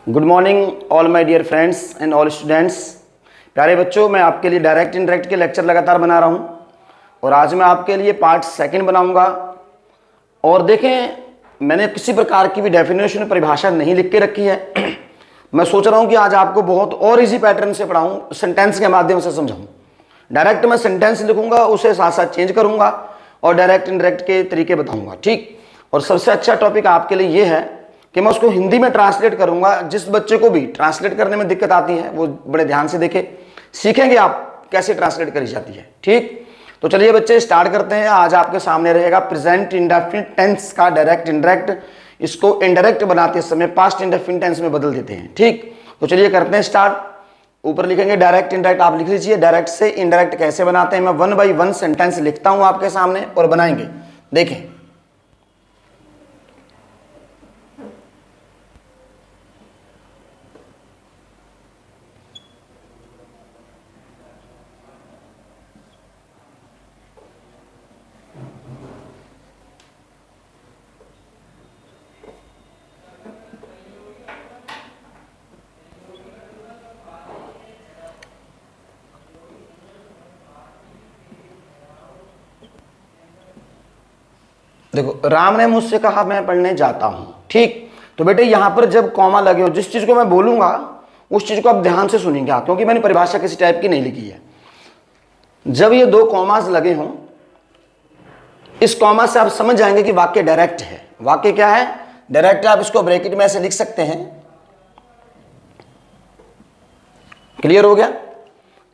Good morning all my dear friends and all students. प्यारे बच्चों, मैं आपके लिए डायरेक्ट इनडायरेक्ट के लेक्चर लगातार बना रहा हूं और आज मैं आपके लिए पार्ट सेकंड बनाऊंगा। और देखें, मैंने किसी प्रकार की भी डेफिनेशन परिभाषा नहीं लिख के रखी है। मैं सोच रहा हूं कि आज आपको बहुत और इजी पैटर्न से पढ़ाऊं, सेंटेंस के माध्यम से समझाऊं। डायरेक्ट मैं सेंटेंस लिखूंगा, उसे साथ साथ चेंज करूंगा और डायरेक्ट इनडायरेक्ट के तरीके बताऊंगा, ठीक। और सबसे अच्छा टॉपिक आपके लिए ये है कि मैं उसको हिंदी में ट्रांसलेट करूंगा। जिस बच्चे को भी ट्रांसलेट करने में दिक्कत आती है वो बड़े ध्यान से देखे, सीखेंगे आप कैसे ट्रांसलेट करी जाती है, ठीक। तो चलिए बच्चे स्टार्ट करते हैं। आज आपके सामने रहेगा प्रेजेंट इंडेफिनिट टेंस का डायरेक्ट इनडायरेक्ट। इसको इनडायरेक्ट बनाते समय पास्ट इंडेफिनिट टेंस में बदल देते हैं, ठीक। तो चलिए करते हैं स्टार्ट। ऊपर लिखेंगे डायरेक्ट इनडायरेक्ट, आप लिख लीजिए डायरेक्ट से इनडायरेक्ट कैसे बनाते हैं। मैं 1 बाय 1 सेंटेंस लिखता हूं आपके सामने और बनाएंगे, देखें। देखो, राम ने मुझसे कहा मैं पढ़ने जाता हूं, ठीक। तो बेटे यहां पर जब कॉमा लगे हो, जिस चीज को मैं बोलूंगा उस चीज को आप ध्यान से सुनेंगे, क्योंकि मैंने परिभाषा किसी टाइप की नहीं लिखी है। जब ये दो कॉमास लगे हों, इस कॉमा से आप समझ जाएंगे कि वाक्य डायरेक्ट है। वाक्य क्या है? डायरेक्ट। आप इसको ब्रैकेट में ऐसे लिख सकते हैं। क्लियर हो गया?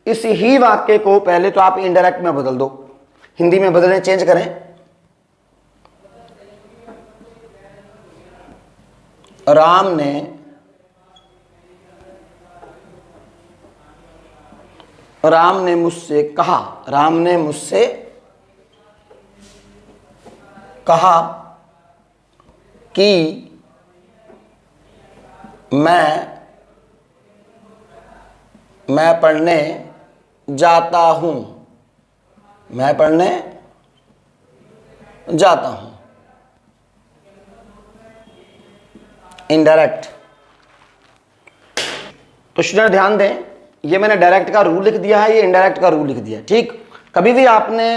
इस ही वाक्य को पहले तो आप इनडायरेक्ट में बदल दो, हिंदी में बदलें, चेंज करें। राम ने मुझसे कहा, राम ने मुझसे कहा कि मैं पढ़ने जाता हूं, मैं पढ़ने जाता हूं। इनडायरेक्ट। तो स्टूडेंट ध्यान दें, ये मैंने डायरेक्ट का रूल लिख दिया है, ये इनडायरेक्ट का रूल लिख दिया है, ठीक। कभी भी आपने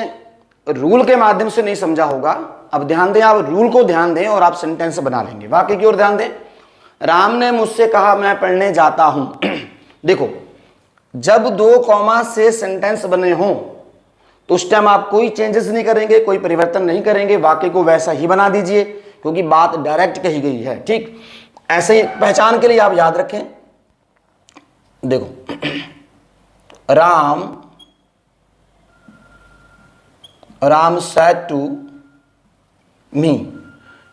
रूल के माध्यम से नहीं समझा होगा। अब ध्यान दें, आप रूल को ध्यान दें और आप सेंटेंस बना लेंगे। वाक्य की ओर ध्यान दें। राम ने मुझसे कहा मैं पढ़ने जाता हूं। देखो, जब दो कॉमा से सेंटेंस बने हों तो उस टाइम आप कोई चेंजेस नहीं करेंगे, कोई परिवर्तन नहीं करेंगे, वाक्य को वैसा ही बना दीजिए, क्योंकि बात डायरेक्ट कही गई है, ठीक। ऐसे ही पहचान के लिए आप याद रखें। देखो, Ram said to me.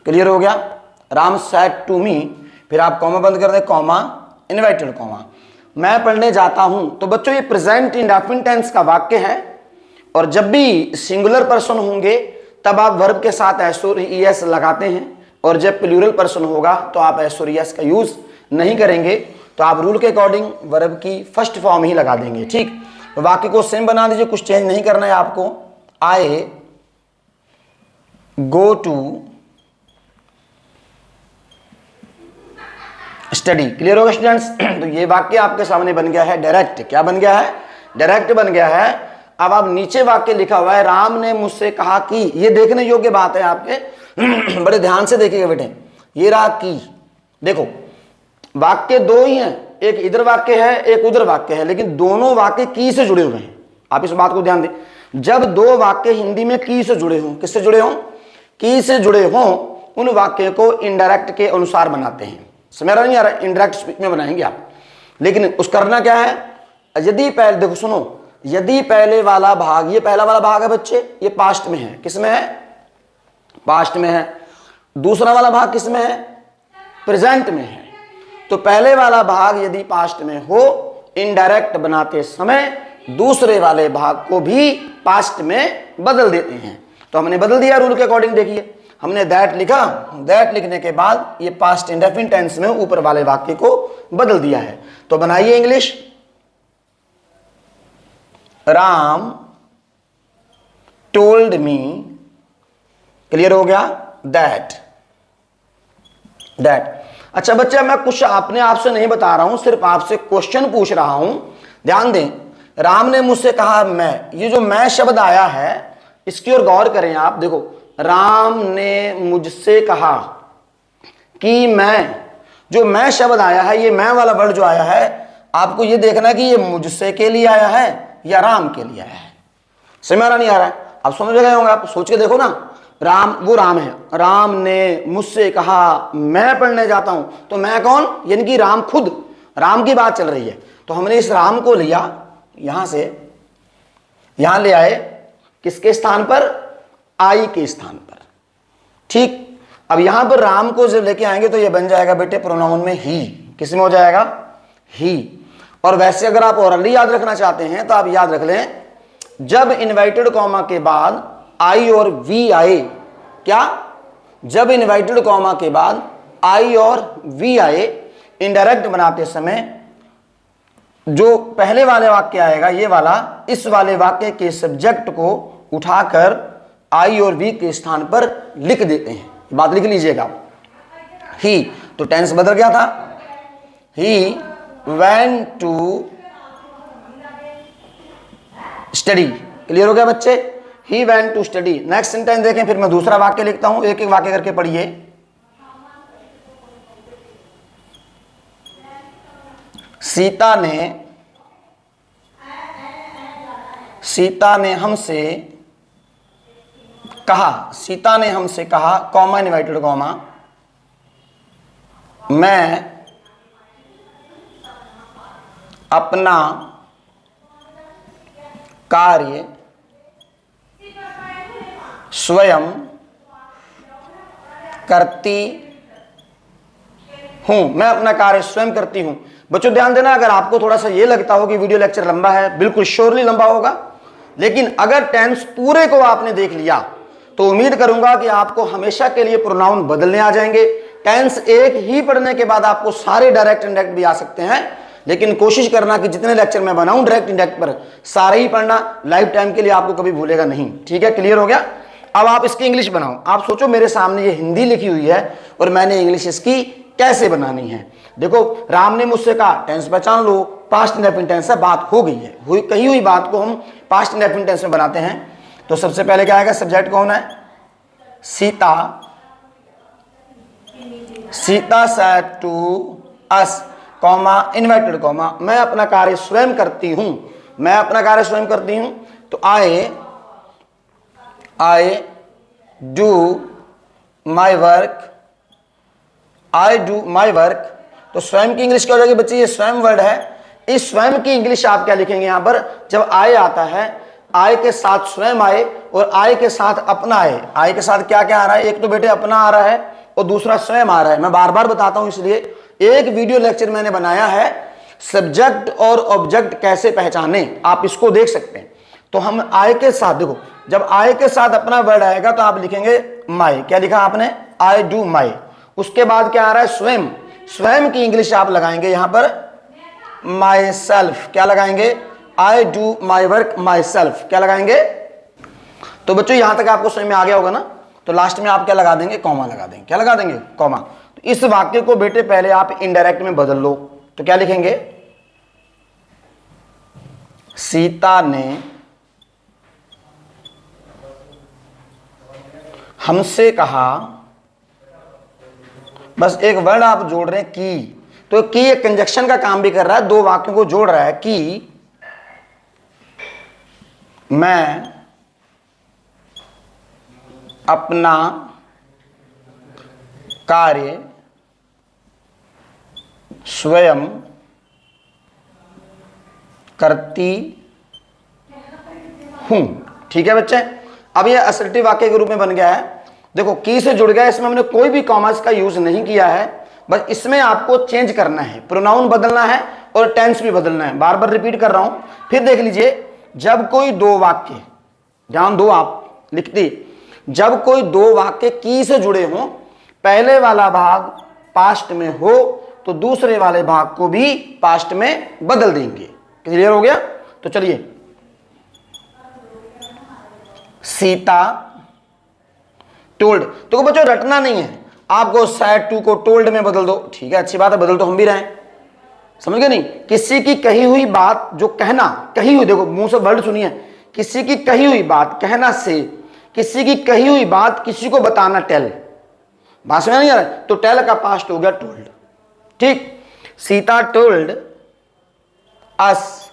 Clear हो गया? राम सेड टू मी, फिर आप कॉमा बंद कर दें, कॉमा इनवर्टेड कॉमा, मैं पढ़ने जाता हूं। तो बच्चों ये प्रेजेंट इंडेफिनिट टेंस का वाक्य है और जब भी सिंगुलर पर्सन होंगे तब आप वर्ब के साथ एस और ईएस लगाते हैं, और जब प्लूरल पर्सन होगा तो आप एस और ईएस का यूज नहीं करेंगे। तो आप रूल के अकॉर्डिंग वर्ब की फर्स्ट फॉर्म ही लगा देंगे, ठीक। तो वाक्य को सेम बना दीजिए, कुछ चेंज नहीं करना है आपको। आई गो टू स्टडी। क्लियर होगा स्टूडेंट्स? तो ये वाक्य आपके सामने बन गया है डायरेक्ट। क्या बन गया है? डायरेक्ट बन गया है। अब आप नीचे वाक्य लिखा हुआ है राम ने मुझसे कहा कि, ये देखने योग्य बात है आपके। बड़े ध्यान से देखिएगा बेटे, ये रहा की। देखो, वाक्य दो ही हैं, एक इधर वाक्य है एक उधर वाक्य है, लेकिन दोनों वाक्य की से जुड़े हुए हैं। आप इस बात को ध्यान दें। जब दो वाक्य हिंदी में की से जुड़े हों, किससे जुड़े हों? की से जुड़े हों, उन वाक्य को इनडायरेक्ट के अनुसार बनाते हैं। समझ रहा नहीं आ रहा? इनडायरेक्ट स्पीच में बनाएंगे आप। लेकिन उस करना क्या है? यदि पहले, देखो सुनो, यदि पहले वाला भाग, ये पहला वाला भाग है बच्चे, ये पास्ट में है। किस में है? पास्ट में है। दूसरा वाला भाग किस में है? प्रेजेंट में है। तो पहले वाला भाग यदि पास्ट में हो, इनडायरेक्ट बनाते समय दूसरे वाले भाग को भी पास्ट में बदल देते हैं। तो हमने बदल दिया रूल के अकॉर्डिंग। देखिए, हमने दैट लिखा, दैट लिखने के बाद ये पास्ट इंडेफिनिट टेंस में ऊपर वाले वाक्य को बदल दिया है। तो बनाइए English. Ram told me, clear हो गया, दैट अच्छा बच्चे, मैं कुछ अपने आप से नहीं बता रहा हूं, सिर्फ आपसे क्वेश्चन पूछ रहा हूं। ध्यान दें, राम ने मुझसे कहा मैं, ये जो मैं शब्द आया है इसकी ओर गौर करें आप। देखो, राम ने मुझसे कहा कि मैं, जो मैं शब्द आया है, ये मैं वाला वर्ड जो आया है, आपको ये देखना कि ये मुझसे के लिए आया है या राम के लिए आया है। समझ आ रहा नहीं आ रहा है? आप समझ गए होंगे, आप सोच के देखो ना। राम, वो राम है, राम ने मुझसे कहा मैं पढ़ने जाता हूं, तो मैं कौन, यानी कि राम खुद, राम की बात चल रही है। तो हमने इस राम को लिया, यहां से यहां ले आए, किसके स्थान पर, आई के स्थान पर। ठीक, अब यहां पर राम को जब लेके आएंगे तो ये बन जाएगा बेटे प्रोनाउन में ही। किस में हो जाएगा, ही। और वैसे अगर आप ओरली याद रखना चाहते हैं तो आप याद रख लें, जब इनवर्टेड कॉमा के बाद आई और वी आए, क्या, जब इनवर्टेड कॉमा के बाद आई और वी आए, इनडायरेक्ट बनाते समय जो पहले वाले वाक्य आएगा ये वाला, इस वाले वाक्य के सब्जेक्ट को उठाकर आई और वी के स्थान पर लिख देते हैं। बात लिख लीजिएगा, ही, तो टेंस बदल गया था, ही went to study। क्लियर हो गया बच्चे, he went to study। Next sentence देखें, फिर मैं दूसरा वाक्य लिखता हूं, एक एक वाक्य करके पढ़िए। सीता ने हमसे कहा, सीता ने हमसे कहा, कॉमा इनवर्टेड कॉमा, मैं अपना कार्य स्वयं करती हूं, मैं अपना कार्य स्वयं करती हूं। बच्चों ध्यान देना, अगर आपको थोड़ा सा ये लगता हो कि वीडियो लेक्चर लंबा है, बिल्कुल श्योरली लंबा होगा, लेकिन अगर टेंस पूरे को आपने देख लिया तो उम्मीद करूंगा कि आपको हमेशा के लिए प्रोनाउन बदलने आ जाएंगे। टेंस एक ही पढ़ने के बाद आपको सारे डायरेक्ट इनडायरेक्ट भी आ सकते हैं, लेकिन कोशिश करना कि जितने लेक्चर मैं बनाऊं डायरेक्ट इनडायरेक्ट पर, सारे ही पढ़ना, लाइफ टाइम के लिए आपको कभी भूलेगा नहीं। ठीक है, क्लियर हो गया? अब आप इसकी इंग्लिश बनाओ। आप सोचो मेरे सामने ये हिंदी लिखी हुई है और मैंने इंग्लिश इसकी कैसे बनानी है। देखो, राम ने मुझसे कहा, टेंस पहचान लो, पास्ट इंडेफिनिट टेंस है, बात हो गई है, कही हुई बात को हम पास्ट इंडेफिनिट टेंस में बनाते हैं। तो सबसे पहले क्या आएगा, सब्जेक्ट कौन है, Sita, Sita said to us, comma inverted comma, मैं अपना कार्य स्वयं करती हूं, मैं अपना कार्य स्वयं करती हूं। तो I do my work, I do my work. तो स्वयं की इंग्लिश क्या हो जाएगी बच्चे, ये स्वयं वर्ड है, इस स्वयं की इंग्लिश आप क्या लिखेंगे यहां पर, जब आई आता है, आई के साथ स्वयं आए और आई के साथ अपना आए। आई के साथ क्या क्या आ रहा है, एक तो बेटे अपना आ रहा है और दूसरा स्वयं आ रहा है। मैं बार बार बताता हूं, इसलिए एक वीडियो लेक्चर मैंने बनाया है, सब्जेक्ट और ऑब्जेक्ट कैसे पहचाने, आप इसको देख सकते हैं। तो हम आई के साथ, देखो जब आई के साथ अपना वर्ड आएगा तो आप लिखेंगे माई, क्या लिखा आपने, आई डू माई। उसके बाद क्या आ रहा है, स्वयं, स्वयं की इंग्लिश आप लगाएंगे यहां पर माई सेल्फ, क्या लगाएंगे, I do my work my self, क्या लगाएंगे। तो बच्चों यहां तक आपको समझ में आ गया होगा ना। तो लास्ट में आप क्या लगा देंगे, कॉमा लगा देंगे, क्या लगा देंगे, कॉमा। तो इस वाक्य को बेटे पहले आप इनडायरेक्ट में बदल लो, तो क्या लिखेंगे, सीता ने हमसे कहा, बस एक वर्ड आप जोड़ रहे हैं की, तो की एक कंजक्शन का काम भी कर रहा है, दो वाक्यों को जोड़ रहा है। कि मैं अपना कार्य स्वयं करती हूं। ठीक है बच्चे, अब ये असर्टिव वाक्य के रूप में बन गया है। देखो की से जुड़ गया, इसमें हमने कोई भी कॉमास का यूज नहीं किया है, बस इसमें आपको चेंज करना है, प्रोनाउन बदलना है और टेंस भी बदलना है। बार बार रिपीट कर रहा हूं, फिर देख लीजिए, जब कोई दो वाक्य, ध्यान दो आप लिखती, जब कोई दो वाक्य की से जुड़े हों, पहले वाला भाग पास्ट में हो तो दूसरे वाले भाग को भी पास्ट में बदल देंगे। क्लियर हो गया? तो चलिए, सीता टोल्ड, तो बच्चों रटना नहीं है, आपको सैड टू को टोल्ड में बदल दो, ठीक है, अच्छी बात है, बदल तो हम भी रहे, समझ गए नहीं। किसी की कही हुई बात, जो कहना, कही हुई, देखो मुंह से वर्ड सुनिए, किसी की कही हुई बात, कहना से, किसी की कही हुई बात किसी को बताना, टेल, बात समझ नहीं आ रहा, तो टेल का पास्ट हो गया टोल्ड, ठीक। Sita told us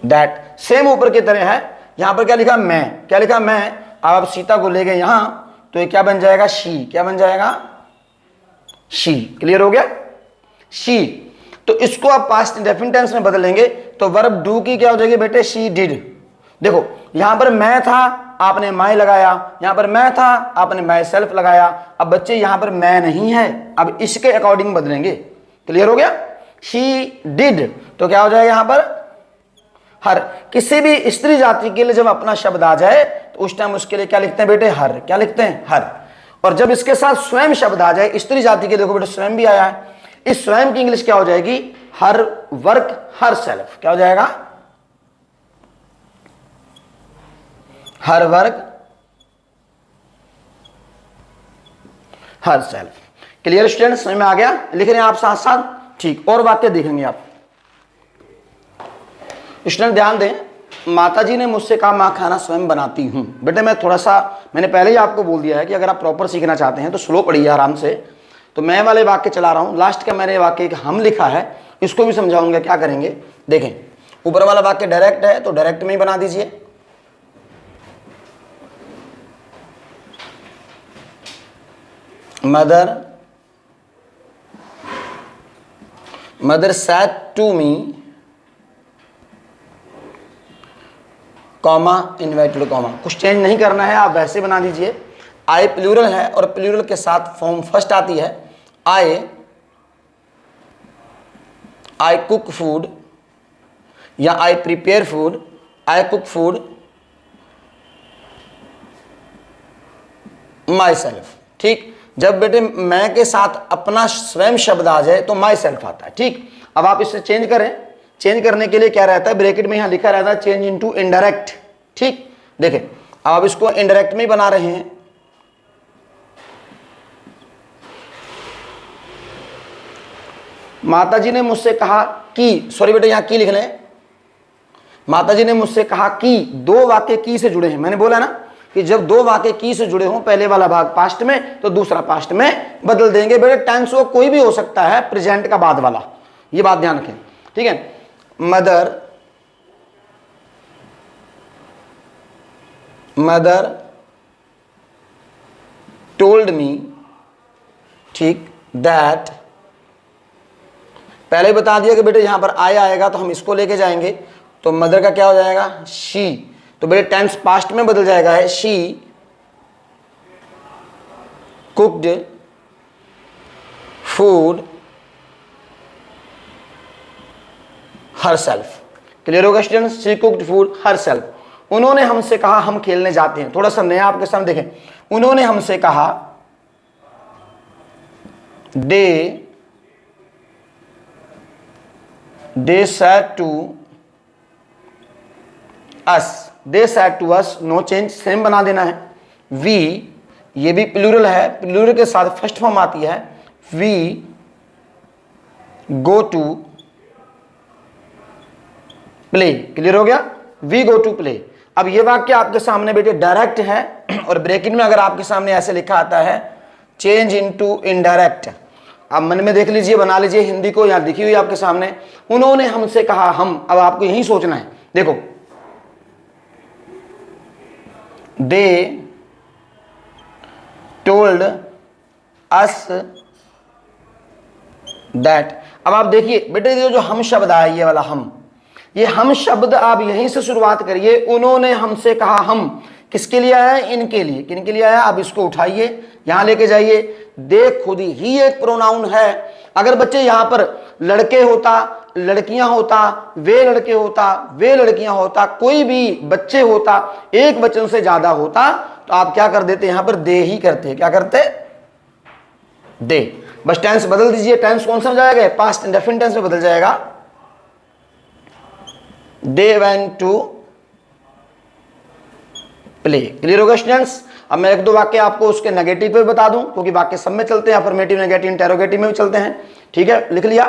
that, same ऊपर की तरह है, यहां पर क्या लिखा, मैं, क्या लिखा, मैं। अब आप सीता को ले गए यहां, तो ये क्या बन जाएगा, शी, क्या बन जाएगा, शी, क्लियर हो गया, शी। तो इसको आप पास्ट इंडेफिनिट टेंस में बदलेंगे तो वर्ब डू की क्या हो जाएगी बेटे, शी डिड। देखो यहां पर मैं था, आपने माई लगाया, यहां पर मैं था, आपने माई सेल्फ लगाया। अब बच्चे यहां पर मैं नहीं है, अब इसके अकॉर्डिंग बदलेंगे, क्लियर हो गया। शी डिड तो क्या हो जाएगा यहां पर, हर। किसी भी स्त्री जाति के लिए जब अपना शब्द आ जाए तो उस टाइम उसके लिए क्या लिखते हैं बेटे, हर, क्या लिखते हैं, हर। और जब इसके साथ स्वयं शब्द आ जाए, स्त्री जाति के, देखो बेटे स्वयं भी आया है, इस स्वयं की इंग्लिश क्या हो जाएगी, हर वर्क हर सेल्फ, क्या हो जाएगा, her work her self. Clear student, समझ में आ गया, लिख रहे हैं आप साथ साथ, ठीक। और वाक्य देखेंगे आप स्टूडेंट, ध्यान दें, माता जी ने मुझसे कहा मां खाना स्वयं बनाती हूं। बेटे मैं थोड़ा सा, मैंने पहले ही आपको बोल दिया है कि अगर आप प्रॉपर सीखना चाहते हैं तो स्लो पढ़िए आराम से। तो मैं वाले वाक्य चला रहा हूं, लास्ट का मैंने वाक्य एक हम लिखा है, इसको भी समझाऊंगा क्या करेंगे। देखें ऊपर वाला वाक्य डायरेक्ट है तो डायरेक्ट में ही बना दीजिए, mother said to me, comma inverted comma, कुछ चेंज नहीं करना है, आप वैसे बना दीजिए। आई प्लूरल है और प्लूरल के साथ फॉर्म फर्स्ट आती है, आई कुक फूड या I prepare food, I cook food my self, ठीक। जब बेटे मैं के साथ अपना स्वयं शब्द आ जाए तो माई सेल्फ आता है, ठीक। अब आप इसे चेंज करें, चेंज करने के लिए क्या रहता है, ब्रैकेट में यहां लिखा रहता है चेंज इनटू इनडायरेक्ट, ठीक। देखें अब आप इसको इनडायरेक्ट में ही बना रहे हैं, माता जी ने मुझसे कहा कि, सॉरी बेटे यहां की लिख लें, माता जी ने मुझसे कहा कि, दो वाक्य की से जुड़े हैं, मैंने बोला ना कि जब दो वाक्य की से जुड़े हों, पहले वाला भाग पास्ट में तो दूसरा पास्ट में बदल देंगे। बेटे टेंस वो कोई भी हो सकता है, प्रेजेंट का बाद वाला, ये बात ध्यान रखें, ठीक है। मदर टोल्ड मी, ठीक, दैट, पहले ही बता दिया कि बेटे यहां पर आई आएगा तो हम इसको लेके जाएंगे, तो मदर का क्या हो जाएगा, शी, तो बेटे टेंस पास्ट में बदल जाएगा, है she cooked food herself. Clear होगा students, she cooked food herself. उन्होंने हमसे कहा हम खेलने जाते हैं, थोड़ा सा नया आपके सामने देखें, उन्होंने हमसे कहा, they said to us, they said to us, no change, same बना देना है। we, ये भी प्लूरल है, प्लूरल के साथ फर्स्ट फॉर्म आती है, we go to play, clear हो गया, we go to play। अब ये वाक्य आपके सामने बेटे डायरेक्ट है और ब्रैकेट में अगर आपके सामने ऐसे लिखा आता है चेंज इनटू इनडायरेक्ट, आप मन में देख लीजिए, बना लीजिए हिंदी को, यहां लिखी हुई आपके सामने, उन्होंने हमसे कहा, हम, अब आपको यही सोचना है। देखो दे टोल्ड अस दैट। अब आप देखिए बेटे ये जो हम शब्द आया, ये वाला हम, ये हम शब्द आप यहीं से शुरुआत करिए, उन्होंने हमसे कहा, हम किसके लिए आया है, इनके लिए, किनके लिए आया, अब इसको उठाइए यहां लेके जाइए। दे खुद ही एक प्रोनाउन है, अगर बच्चे यहां पर लड़के होता, लड़कियां होता, वे लड़के होता, वे लड़कियां होता, कोई भी बच्चे होता, एक वचन से ज्यादा होता, तो आप क्या कर देते, यहां पर दे ही करते, क्या करते, दे। बस टेंस बदल दीजिए, टेंस कौन सा हो जाएगा, पास्ट इंडेफिनिट टेंस में बदल जाएगा, they went to play. Clear होगा स्टूडेंट्स। अब मैं एक दो वाक्य आपको उसके नेगेटिव पे बता दूं, क्योंकि वाक्य सब में चलते हैं, अफर्मेटिव, नेगेटिव, इंटेरोगेटिव में भी चलते हैं। ठीक है, लिख लिया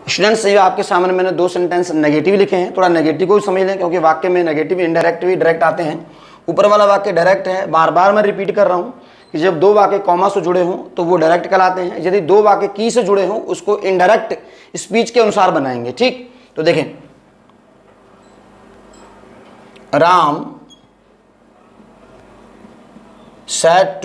स्टूडेंट्स? ये आपके सामने मैंने दो सेंटेंस नेगेटिव लिखे हैं, थोड़ा नेगेटिव को भी समझ लें, क्योंकि वाक्य में नेगेटिव, इनडायरेक्ट भी डायरेक्ट आते हैं। ऊपर वाला वाक्य डायरेक्ट है, बार बार मैं रिपीट कर रहा हूं कि जब दो वाक्य कॉमा से जुड़े हों तो वो डायरेक्ट कहलाते हैं, यदि दो वाक्य की से जुड़े हों उसको इनडायरेक्ट स्पीच के अनुसार बनाएंगे। ठीक, तो देखें, राम said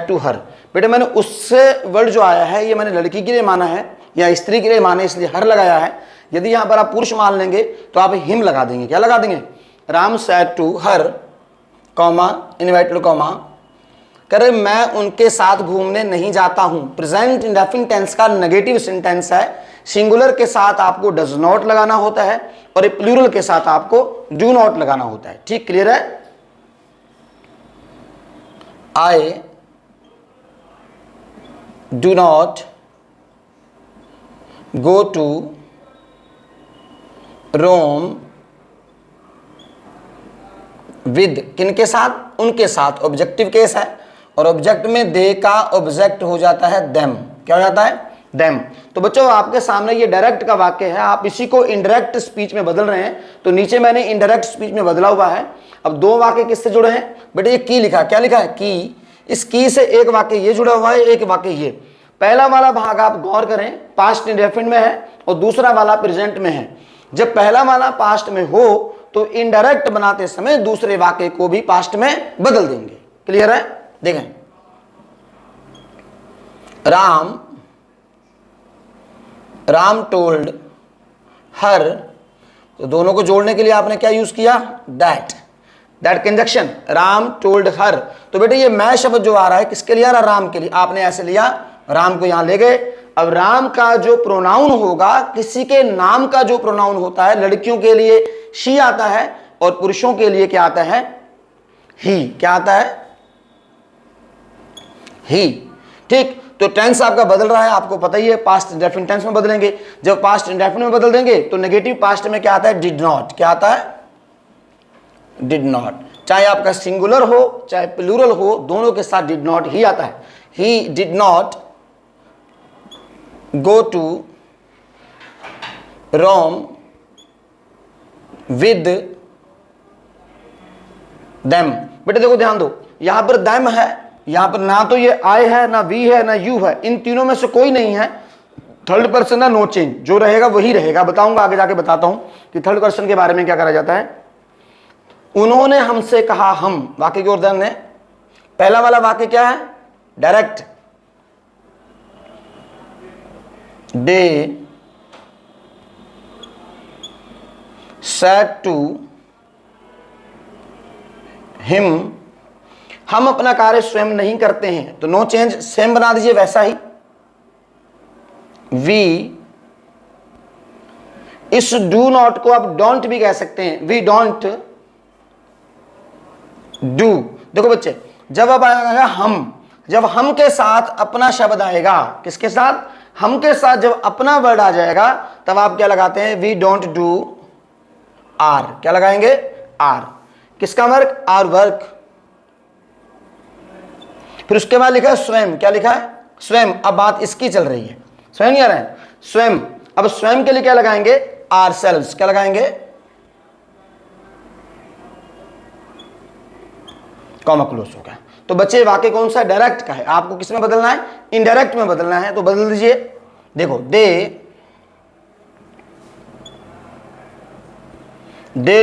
to her। बेटे मैंने उससे वर्ड जो आया है ये मैंने लड़की के लिए माना है या स्त्री के लिए माना है, इसलिए हर लगाया है। यदि यहां पर आप पुरुष मान लेंगे तो आप हिम लगा देंगे। क्या लगा देंगे? Ram said to her, comma, inverted comma, करे मैं उनके साथ घूमने नहीं जाता हूं। प्रेजेंट इंडेफिनिट टेंस का नेगेटिव सेंटेंस है, सिंगुलर के साथ आपको डज नॉट लगाना होता है और प्लूरल के साथ आपको डू नॉट लगाना होता है। ठीक, क्लियर है? I do not go to Rome with, किनके साथ? उनके साथ। ऑब्जेक्टिव केस है और ऑब्जेक्ट में दे का ऑब्जेक्ट हो जाता है देम। क्या हो जाता है? देम। तो बच्चों आपके सामने ये डायरेक्ट का वाक्य है, आप इसी को इनडायरेक्ट स्पीच में बदल रहे हैं, तो नीचे मैंने इनडायरेक्ट स्पीच में बदला हुआ है। अब दो वाक्य किससे जुड़े हैं? बेटे ये की लिखा है। क्या लिखा है? की। इस की से एक वाक्य ये जुड़ा हुआ है, एक वाक्य ये। पहला वाला भाग आप गौर करें, पास्ट इंडेफिनिट में है और दूसरा वाला प्रेजेंट में है। जब पहला वाला पास्ट में हो तो इनडायरेक्ट बनाते समय दूसरे वाक्य को भी पास्ट में बदल देंगे। क्लियर है? देखें, राम टोल्ड हर, तो दोनों को जोड़ने के लिए आपने क्या यूज किया? That conjunction, Ram told her. तो बेटे ये मैं शब्द जो आ रहा है किसके लिए आ रहा है? राम के लिए। आपने ऐसे लिया, राम को यहां ले गए। अब राम का जो प्रोनाउन होगा, किसी के नाम का जो प्रोनाउन होता है, लड़कियों के लिए शी आता है और पुरुषों के लिए क्या आता है? ही। क्या आता है? ही। ठीक, तो टेंस आपका बदल रहा है, आपको पता ही है, पास्ट इंडेफिनिट टेंस में बदलेंगे। जब पास्ट इंडेफिनिट में बदल देंगे तो नेगेटिव पास्ट में क्या आता है? Did not. क्या आता है? Did not. चाहे आपका सिंगुलर हो चाहे प्लूरल हो, दोनों के साथ डिड नॉट ही आता है। He did not go to Rome with them. बेटे देखो, ध्यान दो, यहां पर देम है, यहां पर ना तो ये आई है, ना वी है, ना यू है, इन तीनों में से कोई नहीं है। थर्ड पर्सन है, नो चेंज, जो रहेगा वही रहेगा। बताऊंगा आगे जाके, बताता हूं कि थर्ड पर्सन के बारे में क्या करा जाता है। उन्होंने हमसे कहा, हम वाक्य की ओर ध्यान दें। पहला वाला वाक्य क्या है? Direct. They said to him, हम अपना कार्य स्वयं नहीं करते हैं, तो नो चेंज, सेम बना दीजिए वैसा ही। वी, इस डू नॉट को आप डोंट भी कह सकते हैं, वी डोंट डू। देखो बच्चे, जब अब आएगा हम, जब हम के साथ अपना शब्द आएगा, किसके साथ? हम के साथ जब अपना वर्ड आ जाएगा तब आप क्या लगाते हैं? We don't do our. क्या लगाएंगे? आर। किसका वर्क? Are work. फिर उसके बाद लिखा है स्वयं। क्या लिखा है? स्वयं। अब बात इसकी चल रही है, स्वयं नहीं आ रहा है, स्वयं। अब स्वयं के लिए क्या लगाएंगे? Ourselves. क्या लगाएंगे? कॉमा क्लोज हो गया। तो बच्चे वाक्य कौन सा? डायरेक्ट का है। आपको किस में बदलना है? इनडायरेक्ट में बदलना है, तो बदल दीजिए। देखो, they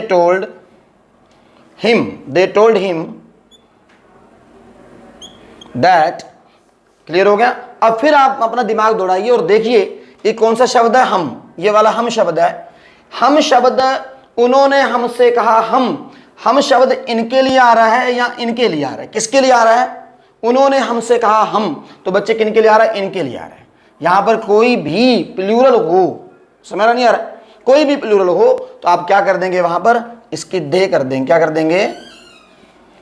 told him that. Clear हो गया? अब फिर आप अपना दिमाग दौड़ाइए और देखिए ये कौन सा शब्द है? हम। ये वाला हम शब्द है। हम शब्द, उन्होंने हमसे कहा, हम शब्द इनके लिए आ रहा है या इनके लिए आ रहा है? किसके लिए आ रहा है? उन्होंने हमसे कहा हम, तो बच्चे किनके लिए आ रहा है? इनके लिए आ रहा है। यहां पर कोई भी प्लूरल हो, समझ नहीं आ रहा है, कोई भी प्लूरल हो तो आप क्या कर देंगे? वहां पर इसकी दे कर देंगे। क्या कर देंगे?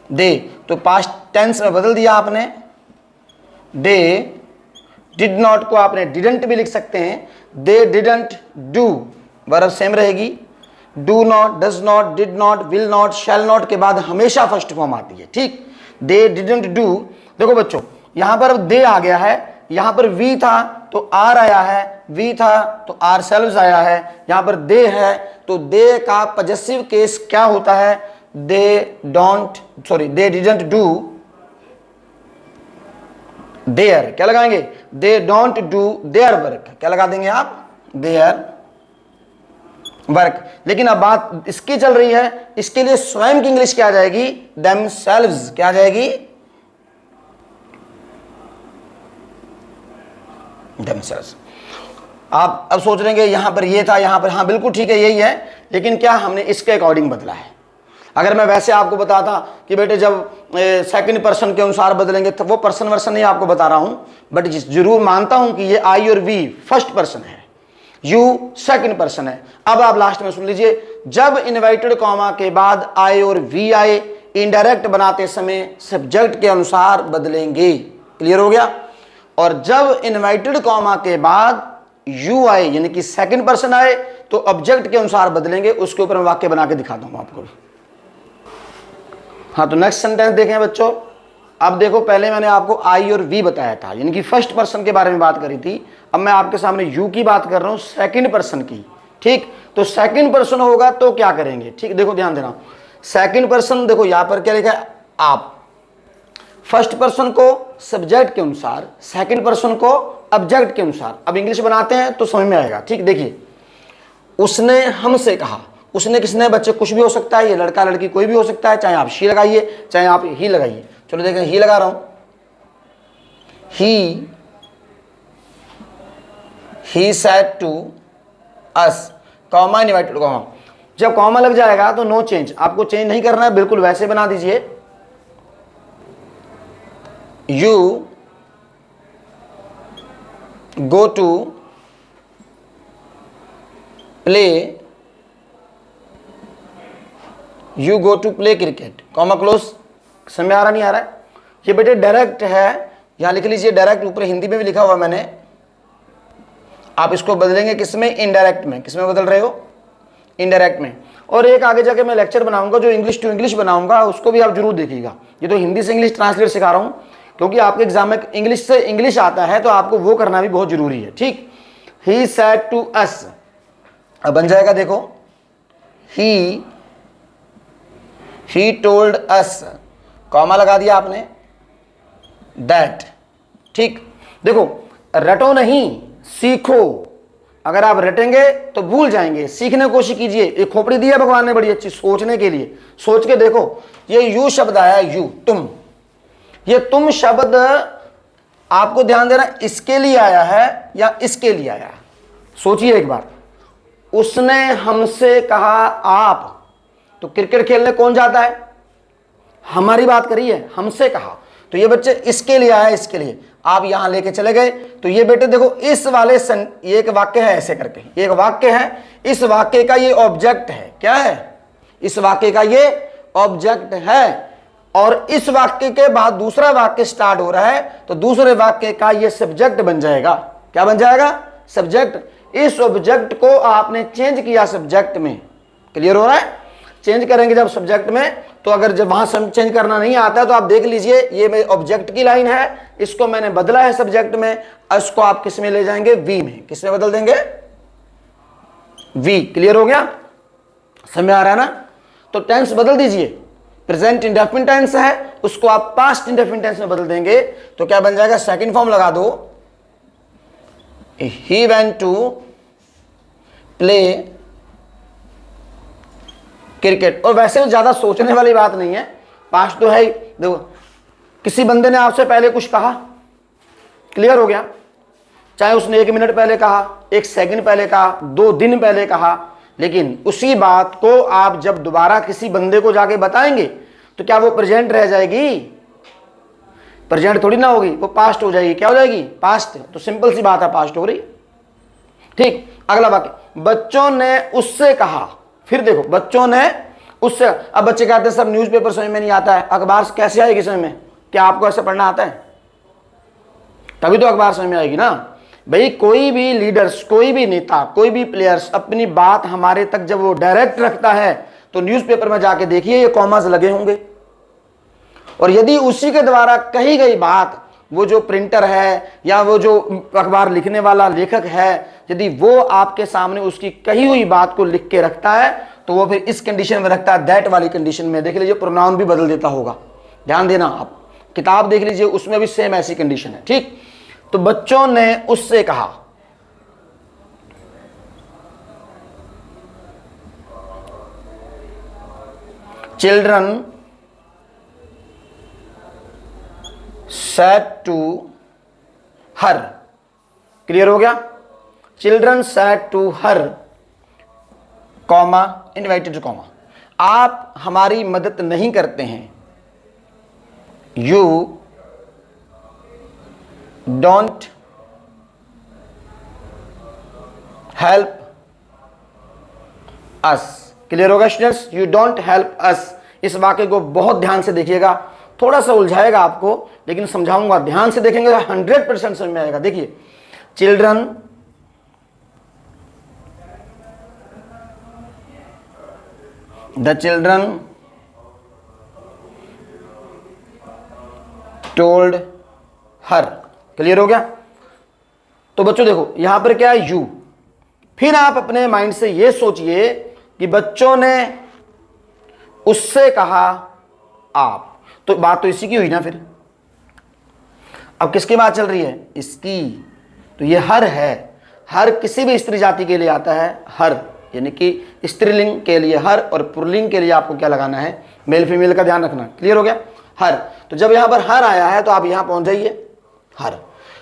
दे। तो पास्ट टेंस में बदल दिया आपने। दे डिड नॉट को आपने डिडंट भी लिख सकते हैं। They didn't do, verb same रहेगी। Do not, does not, did not, will not, shall not के बाद हमेशा फर्स्ट फॉर्म आती है। ठीक, दे डिडंट डू, देखो बच्चों यहां पर दे आ गया है, यहां पर वी था तो आर आया है, वी था तो आर सेल्व्स आया है, यहां पर दे है तो दे का पजेसिव केस क्या होता है, they don't, sorry they didn't do their, क्या लगाएंगे, they don't do their work, क्या लगा देंगे आप, देयर वर्क। लेकिन अब बात इसकी चल रही है, इसके लिए स्वयं की इंग्लिश क्या आ जाएगी, themselves, क्या आ जाएगी, themselves। आप अब सोच रहे हैं यहां पर ये था, यहां पर, हाँ बिल्कुल ठीक है यही है, लेकिन क्या हमने इसके अकॉर्डिंग बदला है। अगर मैं वैसे आपको बताता कि बेटे जब सेकंड पर्सन के अनुसार बदलेंगे तो वो पर्सन वर्सन नहीं आपको बता रहा हूं, बट जरूर मानता हूं कि ये आई और वी फर्स्ट पर्सन है, यू सेकंड पर्सन है। अब आप लास्ट में सुन लीजिए, जब इनवर्टेड कॉमा के बाद आई और वी आए, इनडायरेक्ट बनाते समय सब्जेक्ट के अनुसार बदलेंगे, क्लियर हो गया। और जब इनवर्टेड कॉमा के बाद यू आए यानी कि सेकंड पर्सन आए तो ऑब्जेक्ट के अनुसार बदलेंगे। उसके ऊपर मैं वाक्य बना के दिखाता हूं आपको। हाँ, तो नेक्स्ट सेंटेंस देखें बच्चों। अब देखो, पहले मैंने आपको आई और वी बताया था, यानी कि फर्स्ट पर्सन के बारे में बात करी थी। अब मैं आपके सामने यू की बात कर रहा हूं, सेकंड पर्सन की। ठीक, तो सेकंड पर्सन होगा तो क्या करेंगे, ठीक, देखो ध्यान देना। सेकंड पर्सन, देखो यहां पर क्या लिखा है, आप। फर्स्ट पर्सन को सब्जेक्ट के अनुसार, सेकंड पर्सन को ऑब्जेक्ट के अनुसार। अब इंग्लिश बनाते हैं तो समझ में आएगा। ठीक, देखिए, उसने हमसे कहा, उसने किसने, बच्चे कुछ भी हो सकता है, ये लड़का लड़की कोई भी हो सकता है, चाहे आप शी लगाइए चाहे आप ही लगाइए। चलो देखें, ही लगा रहा हूं, he said to us, comma inverted comma. जब कॉमा लग जाएगा तो नो चेंज, आपको चेंज नहीं करना है, बिल्कुल वैसे बना दीजिए। You go to play, you go to play cricket, comma close. समझ आ रहा नहीं आ रहा है? ये बेटे डायरेक्ट है, यहां लिख लीजिए डायरेक्ट, ऊपर हिंदी में भी लिखा हुआ मैंने। आप इसको बदलेंगे किसमें, इनडायरेक्ट में। किसमें बदल रहे हो, इनडायरेक्ट में। और एक आगे जाके मैं लेक्चर बनाऊंगा जो इंग्लिश टू इंग्लिश बनाऊंगा, उसको भी आप जरूर देखिएगा। ये तो हिंदी से इंग्लिश ट्रांसलेट सिखा रहा हूं, क्योंकि आपके एग्जाम में इंग्लिश से इंग्लिश आता है तो आपको वो करना भी बहुत जरूरी है। ठीक, ही सेड टू अस, अब बन जाएगा, देखो, ही टोल्ड अस, कॉमा लगा दिया आपने, दैट। ठीक, देखो, रटो नहीं, सीखो। अगर आप रटेंगे तो भूल जाएंगे, सीखने की कोशिश कीजिए। एक खोपड़ी दी है भगवान ने बड़ी अच्छी, सोचने के लिए। सोच के देखो, ये यू शब्द आया, यू, तुम। ये तुम शब्द आपको ध्यान देना, इसके लिए आया है या इसके लिए आया है, सोचिए एक बार। उसने हमसे कहा आप, तो क्रिकेट खेलने कौन जाता है, हमारी बात करिए, हमसे कहा, तो ये बच्चे इसके लिए आया, इसके लिए। आप यहां लेके चले गए तो ये बेटे देखो, इस वाले ये एक वाक्य है, ऐसे करके ये एक वाक्य है, इस वाक्य का ये ऑब्जेक्ट है। क्या है, इस वाक्य का ये ऑब्जेक्ट है। और इस वाक्य के बाद दूसरा वाक्य स्टार्ट हो रहा है तो दूसरे वाक्य का ये सब्जेक्ट बन जाएगा। क्या बन जाएगा, सब्जेक्ट। इस ऑब्जेक्ट को आपने चेंज किया सब्जेक्ट में, क्लियर हो रहा है। चेंज करेंगे जब सब्जेक्ट में, तो अगर जब वहां चेंज करना नहीं आता तो आप देख लीजिए, ये मेरे ऑब्जेक्ट की लाइन है, इसको मैंने बदला है सब्जेक्ट में, इसको आप किस में ले जाएंगे, वी में। किस में बदल देंगे, वी। क्लियर हो गया, समझ आ रहा है ना। तो टेंस बदल दीजिए, प्रेजेंट इंडेफिनिट टेंस है, उसको आप पास्ट इंडेफिनिट टेंस में बदल देंगे तो क्या बन जाएगा, सेकंड फॉर्म लगा दो, he went to play cricket. और वैसे भी ज्यादा सोचने वाली बात नहीं है, पास्ट तो है ही। देखो, किसी बंदे ने आपसे पहले कुछ कहा, क्लियर हो गया, चाहे उसने 1 मिनट पहले कहा, 1 सेकंड पहले कहा, 2 दिन पहले कहा, लेकिन उसी बात को आप जब दोबारा किसी बंदे को जाके बताएंगे तो क्या वो प्रेजेंट रह जाएगी, प्रेजेंट थोड़ी ना होगी, वो पास्ट हो जाएगी। क्या हो जाएगी, पास्ट। तो सिंपल सी बात है, पास्ट हो रही। ठीक, अगला वाक्य, बच्चों ने उससे कहा। फिर देखो, बच्चों ने उससे। अब बच्चे कहते हैं सर न्यूज़पेपर समझ में नहीं आता है, अखबार कैसे आएगी समझ में, क्या आपको ऐसे पढ़ना आता है, तभी तो अखबार समझ में आएगी ना। भाई कोई भी लीडर्स, कोई भी नेता, कोई भी प्लेयर्स अपनी बात हमारे तक जब वो डायरेक्ट रखता है तो न्यूज़पेपर में जाके देखिए ये कॉमास लगे होंगे। और यदि उसी के द्वारा कही गई बात वो जो प्रिंटर है या वो जो अखबार लिखने वाला लेखक है, यदि वो आपके सामने उसकी कही हुई बात को लिख के रखता है तो वो फिर इस कंडीशन में रखता है, दैट वाली कंडीशन में। देख लीजिए प्रोनाउन भी बदल देता होगा, ध्यान देना। आप किताब देख लीजिए, उसमें भी सेम ऐसी कंडीशन है, ठीक। तो बच्चों ने उससे कहा, children said to her, clear हो गया। Children said to her, comma invited comma, आप हमारी मदद नहीं करते हैं, you don't help us. Clear होगा students, you don't help us. इस वाक्य को बहुत ध्यान से देखिएगा, थोड़ा सा उलझाएगा आपको लेकिन समझाऊंगा, ध्यान से देखेंगे 100% समझ में आएगा। देखिए, children the children told her. Clear हो गया। तो बच्चों देखो यहां पर क्या है, यू। फिर आप अपने माइंड से ये सोचिए कि बच्चों ने उससे कहा आप, तो बात तो इसी की हुई ना। फिर अब किसकी बात चल रही है, इसकी। तो ये हर है, हर किसी भी स्त्री जाति के लिए आता है, हर यानी कि स्त्रीलिंग के लिए हर, और पुल्लिंग के लिए आपको क्या लगाना है, मेल फीमेल का ध्यान रखना। क्लियर हो गया, हर। तो जब यहां पर हर आया है तो आप यहां पहुंच जाइए, हर।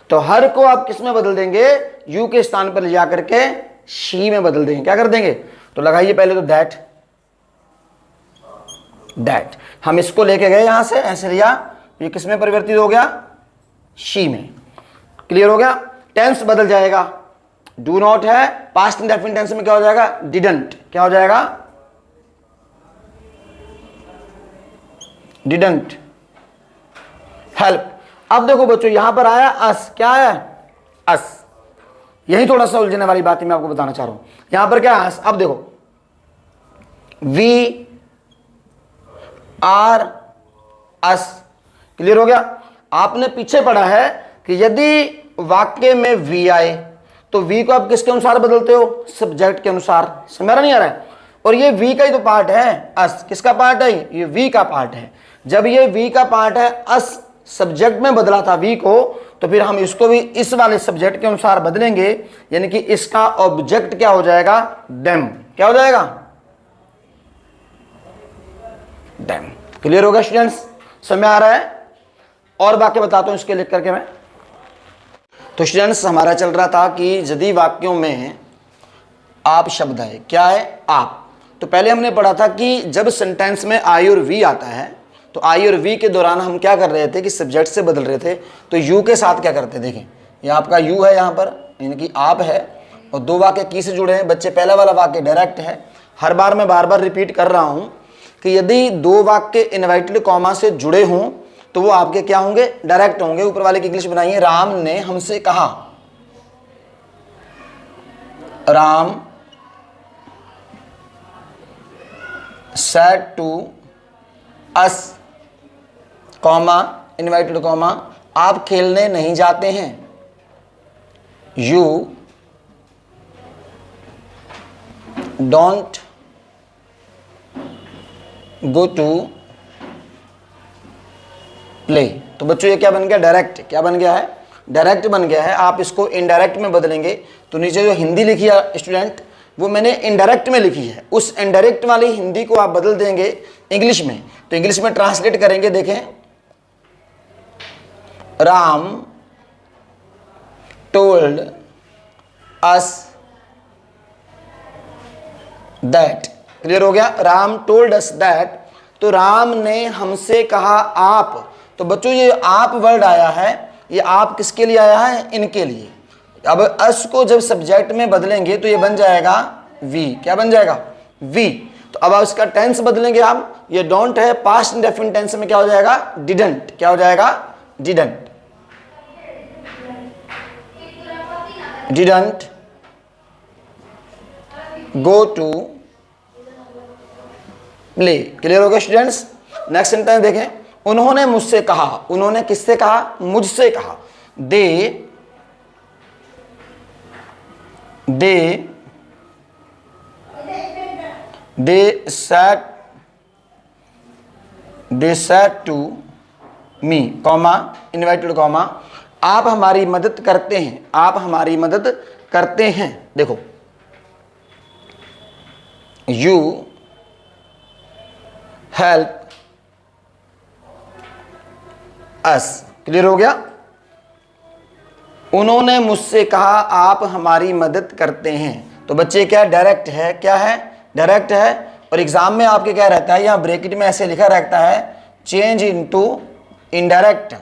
तो हर को आप किस में बदल देंगे, यू के स्थान पर ले जाकर के शी में बदल देंगे। क्या कर देंगे, तो लगाइए पहले तो दैट, दैट। हम इसको लेके गए यहां से, ऐसे लिया, ये किस में परिवर्तित हो गया, शी में। क्लियर हो गया। टेंस बदल जाएगा, डू नॉट है, पास्ट इंडेफिनिट टेंस में क्या हो जाएगा, डिडंट। क्या हो जाएगा, डिडंट हेल्प। अब देखो बच्चों यहां पर आया अस, क्या आया, अस। यही थोड़ा सा उलझने वाली बात मैं आपको बताना चाह रहा हूं। यहां पर क्या है, अस। अब देखो, वी आर अस। क्लियर हो गया। आपने पीछे पढ़ा है कि यदि वाक्य में वी आए तो वी को आप किसके अनुसार बदलते हो, सब्जेक्ट के अनुसार। समझ नहीं आ रहा है। और ये वी का ही तो पार्ट है, अस किसका पार्ट है, ये वी का पार्ट है। जब ये वी का पार्ट है, अस सब्जेक्ट में बदला था वी को, तो फिर हम इसको भी इस वाले सब्जेक्ट के अनुसार बदलेंगे, यानी कि इसका ऑब्जेक्ट क्या हो जाएगा, देम। क्या हो जाएगा, देम। क्लियर होगा स्टूडेंट्स, समझ आ रहा है। और वाक्य बताता हूं इसके लिख करके मैं। तो स्टूडेंट्स हमारा चल रहा था कि यदि वाक्यों में आप शब्द है, क्या है, आप। तो पहले हमने पढ़ा था कि जब सेंटेंस में आई और वी आता है तो आई और वी के दौरान हम क्या कर रहे थे कि सब्जेक्ट से बदल रहे थे। तो यू के साथ क्या करते, देखें ये आपका यू है यहाँ पर, यानी कि आप है, और दो वाक्य की से जुड़े हैं बच्चे। पहला वाला वाक्य डायरेक्ट है। हर बार मैं बार बार रिपीट कर रहा हूँ कि यदि दो वाक्य इनवर्टेड कॉमा से जुड़े हों तो वो आपके क्या होंगे, डायरेक्ट होंगे। ऊपर वाले की इंग्लिश बनाइए, राम ने हमसे कहा, Ram said to us, comma inverted comma, आप खेलने नहीं जाते हैं, you don't go to play. तो बच्चों ये क्या बन गया, डायरेक्ट। क्या बन गया है, डायरेक्ट बन गया है। आप इसको इनडायरेक्ट में बदलेंगे तो नीचे जो हिंदी लिखी है स्टूडेंट, वो मैंने इनडायरेक्ट में लिखी है। उस इनडायरेक्ट वाली हिंदी को आप बदल देंगे इंग्लिश में। तो इंग्लिश में ट्रांसलेट करेंगे, देखें, Ram told us that. Clear हो गया, राम टोल्ड अस दैट। तो राम ने हमसे कहा आप। तो बच्चों ये आप वर्ड आया है, ये आप किसके लिए आया है, इनके लिए। अब अस को जब सब्जेक्ट में बदलेंगे तो ये बन जाएगा वी। क्या बन जाएगा, वी। तो अब इसका टेंस बदलेंगे हम, ये डोंट है, पास्ट इंडेफिनिट टेंस में क्या हो जाएगा, डिडंट। क्या हो जाएगा, didn't. Didn't go to play. Clear हो गया स्टूडेंट्स। नेक्स्ट सेंटेंस देखें, उन्होंने मुझसे कहा। उन्होंने किससे कहा? मुझसे कहा। दे said to me, comma invited comma, आप हमारी मदद करते हैं, आप हमारी मदद करते हैं। देखो, you help us। क्लियर हो गया। उन्होंने मुझसे कहा आप हमारी मदद करते हैं। तो बच्चे क्या डायरेक्ट है? क्या है? डायरेक्ट है। और एग्जाम में आपके क्या रहता है, यहाँ ब्रैकेट में ऐसे लिखा रहता है चेंज इनटू इनडायरेक्ट,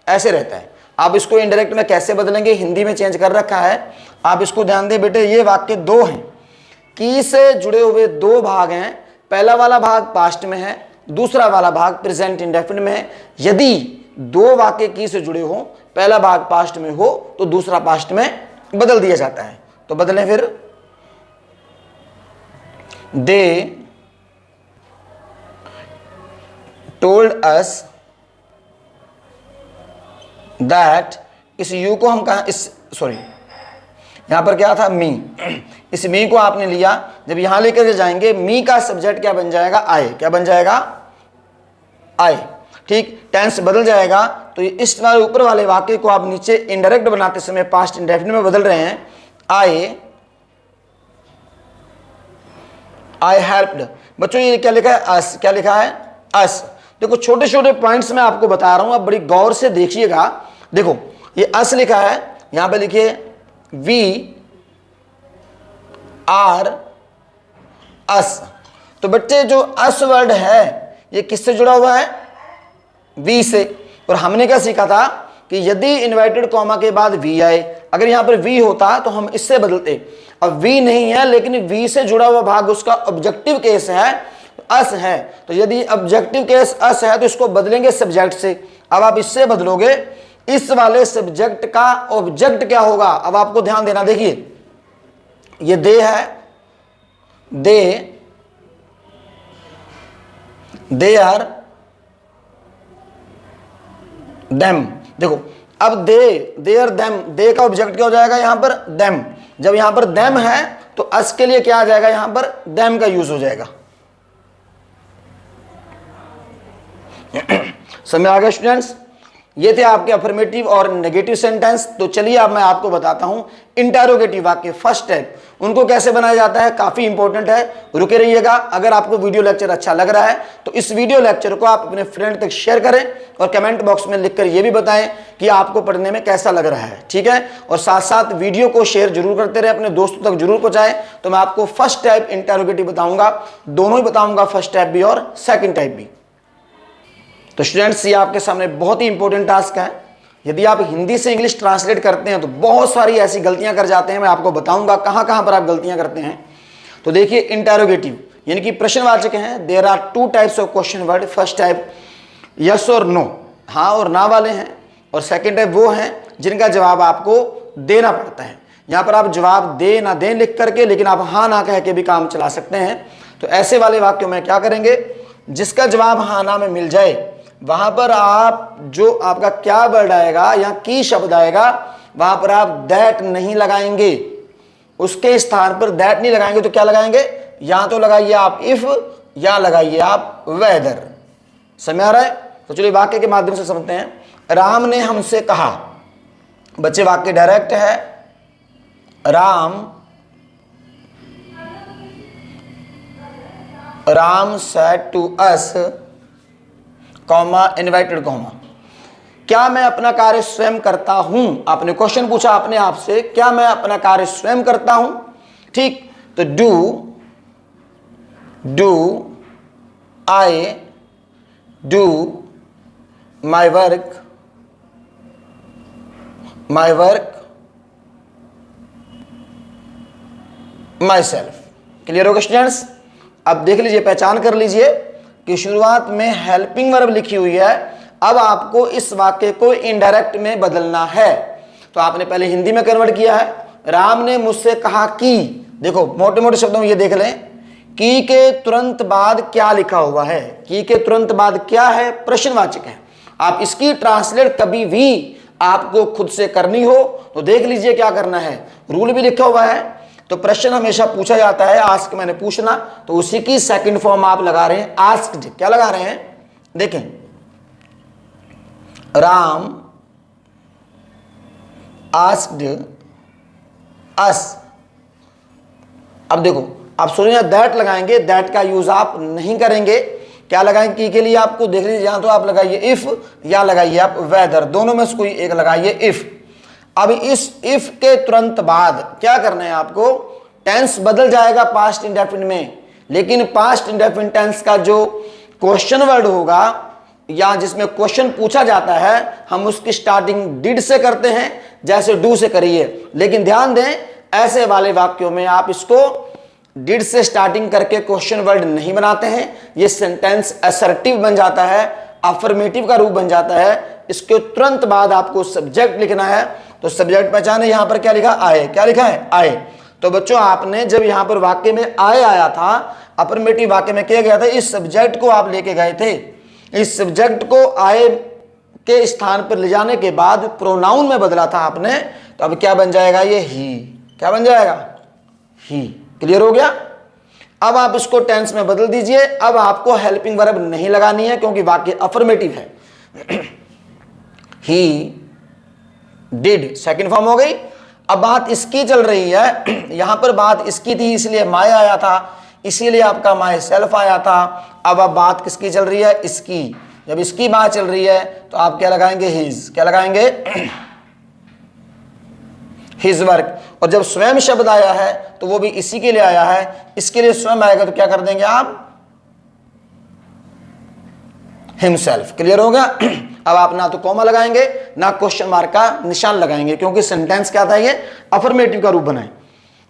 ऐसे रहता है। आप इसको इनडायरेक्ट में कैसे बदलेंगे? हिंदी में चेंज कर रखा है, आप इसको ध्यान दें बेटे। ये वाक्य दो हैं, की से जुड़े हुए दो भाग हैं। पहला वाला भाग पास्ट में है, दूसरा वाला भाग प्रेजेंट इंडेफिनिट में है। यदि दो वाक्य की से जुड़े हो, पहला भाग पास्ट में हो तो दूसरा पास्ट में बदल दिया जाता है। तो बदलें फिर। दे टोल्ड अस दैट, इस यू को हम कहा, इस सॉरी यहां पर क्या था? मी। इस मी को आपने लिया, जब यहां लेकर जाएंगे मी का सब्जेक्ट क्या बन जाएगा? आई। क्या बन जाएगा? आई। ठीक, टेंस बदल जाएगा। तो इस वाले ऊपर वाले वाक्य को आप नीचे इनडायरेक्ट बनाते समय पास्ट इंडेफिनिट में बदल रहे हैं। आई हेल्प्ड। बच्चों ये क्या लिखा है? अस। क्या लिखा है? अस। देखो छोटे छोटे पॉइंट्स में आपको बता रहा हूं, आप बड़ी गौर से देखिएगा। देखो ये अस लिखा है, यहां पे लिखिए वी आर अस। तो बच्चे जो अस वर्ड है ये किससे जुड़ा हुआ है? वी से। और हमने क्या सीखा था कि यदि इन्वर्टेड कॉमा के बाद वी आए, अगर यहां पर वी होता तो हम इससे बदलते। अब वी नहीं है, लेकिन वी से जुड़ा हुआ भाग उसका ऑब्जेक्टिव केस है, अस है। तो यदि ऑब्जेक्टिव केस अस है तो इसको बदलेंगे सब्जेक्ट से। अब आप इससे बदलोगे, इस वाले सब्जेक्ट का ऑब्जेक्ट क्या होगा? अब आपको ध्यान देना। देखिए ये दे है, दे आर देम। देखो अब दे आर देम, दे का ऑब्जेक्ट क्या हो जाएगा? यहां पर देम। जब यहां पर देम है तो अस के लिए क्या आ जाएगा? यहां पर देम का यूज हो जाएगा। समझ आ गया स्टूडेंट्स? ये थे आपके अफर्मेटिव और नेगेटिव सेंटेंस। तो चलिए अब मैं आपको बताता हूं इंटरोगेटिव वाक्य, फर्स्ट टाइप, उनको कैसे बनाया जाता है। काफी इंपॉर्टेंट है, रुके रहिएगा। अगर आपको वीडियो लेक्चर अच्छा लग रहा है तो इस वीडियो लेक्चर को आप अपने फ्रेंड तक शेयर करें और कमेंट बॉक्स में लिखकर यह भी बताएं कि आपको पढ़ने में कैसा लग रहा है। ठीक है, और साथ साथ वीडियो को शेयर जरूर करते रहे, अपने दोस्तों तक जरूर पहुंचाएं। तो मैं आपको फर्स्ट टाइप इंटरोगेटिव बताऊंगा, दोनों ही बताऊंगा, फर्स्ट टाइप भी और सेकेंड टाइप भी। तो स्टूडेंट्स ये आपके सामने बहुत ही इंपॉर्टेंट टास्क है। यदि आप हिंदी से इंग्लिश ट्रांसलेट करते हैं तो बहुत सारी ऐसी गलतियां कर जाते हैं। मैं आपको बताऊंगा कहां कहां पर आप गलतियां करते हैं। तो देखिए इंटरोगेटिव यानी कि प्रश्नवाचक हैं। There are two types of question word. First type yes और नो, हाँ और ना वाले हैं, और सेकेंड टाइप वो हैं जिनका जवाब आपको देना पड़ता है। यहाँ पर आप जवाब दे ना दें लिख करके, लेकिन आप हाँ ना कह के भी काम चला सकते हैं। तो ऐसे वाले वाक्यों में क्या करेंगे? जिसका जवाब हाँ ना में मिल जाए वहां पर आप जो आपका क्या वर्ड आएगा या की शब्द आएगा वहां पर आप दैट नहीं लगाएंगे, उसके स्थान पर दैट नहीं लगाएंगे। तो क्या लगाएंगे? या तो लगाइए आप इफ या लगाइए आप वेदर। समझ आ रहा है? तो चलिए वाक्य के माध्यम से समझते हैं। राम ने हमसे कहा। बच्चे वाक्य डायरेक्ट है। Ram said to us comma invited comma, क्या मैं अपना कार्य स्वयं करता हूं? आपने क्वेश्चन पूछा अपने आप से, क्या मैं अपना कार्य स्वयं करता हूं? ठीक, तो do I do my work my self. Clear होगा स्टूडेंट्स? अब देख लीजिए, पहचान कर लीजिए कि शुरुआत में हेल्पिंग वर्ब लिखी हुई है। अब आपको इस वाक्य को इनडायरेक्ट में बदलना है। तो आपने पहले हिंदी में कन्वर्ट किया है, राम ने मुझसे कहा कि, देखो मोटे मोटे शब्दों में ये देख लें, की के तुरंत बाद क्या लिखा हुआ है। की के तुरंत बाद क्या है? प्रश्नवाचक है। आप इसकी ट्रांसलेट कभी भी आपको खुद से करनी हो तो देख लीजिए क्या करना है। रूल भी लिखा हुआ है। तो प्रश्न हमेशा पूछा जाता है, आस्क मैंने पूछना, तो उसी की सेकंड फॉर्म आप लगा रहे हैं आस्क्ड। क्या लगा रहे हैं? देखें, राम आस्क्ड अस। अब देखो, आप सुनिए, दैट लगाएंगे, दैट का यूज आप नहीं करेंगे। क्या लगाएंगे? की के लिए आपको देख लीजिए, यहां तो आप लगाइए इफ या लगाइए आप वेदर, दोनों में से कोई एक लगाइए इफ। अब इस इफ के तुरंत बाद क्या करना है आपको? टेंस बदल जाएगा पास्ट इंडेफिनिट में, लेकिन पास्ट इंडेफिनिट टेंस का जो क्वेश्चन वर्ड होगा या जिसमें क्वेश्चन पूछा जाता है, हम उसकी स्टार्टिंग डिड से करते हैं, जैसे डू से करिए। लेकिन ध्यान दें, ऐसे वाले वाक्यों में आप इसको डिड से स्टार्टिंग करके क्वेश्चन वर्ड नहीं बनाते हैं। ये सेंटेंस असर्टिव बन जाता है, अफर्मेटिव का रूप बन जाता है। इसके तुरंत बाद आपको सब्जेक्ट लिखना है। तो सब्जेक्ट पहचाने, यहां पर क्या लिखा? आए। क्या लिखा है? आए। तो बच्चों, आपने जब यहां पर वाक्य में आए आया था, अफर्मेटिव वाक्य में किया गया था, इस सब्जेक्ट को आप लेके गए थे। इस सब्जेक्ट को आए के स्थान पर ले जाने के बाद प्रोनाउन में बदला था आपने, तो अब क्या बन जाएगा? ये ही। क्या बन जाएगा? ही। क्लियर हो गया? अब आप इसको टेंस में बदल दीजिए। अब आपको हेल्पिंग वर्ब नहीं लगानी है क्योंकि वाक्य अफर्मेटिव है। ही डिड सेकंड फॉर्म हो गई। अब बात इसकी चल रही है, यहां पर बात इसकी थी इसलिए माय आया था, इसीलिए आपका माय सेल्फ आया था। अब बात किसकी चल रही है? इसकी। जब इसकी बात चल रही है तो आप क्या लगाएंगे? हिज। क्या लगाएंगे? His work. और जब स्वयं शब्द आया है तो वो भी इसी के लिए आया है, इसके लिए स्वयं आएगा तो क्या कर देंगे आप? हिमसेल्फ। क्लियर हो गया? अब आप ना तो कॉमा लगाएंगे ना क्वेश्चन मार्क का निशान लगाएंगे, क्योंकि सेंटेंस क्या था? ये अफर्मेटिव का रूप बनाए।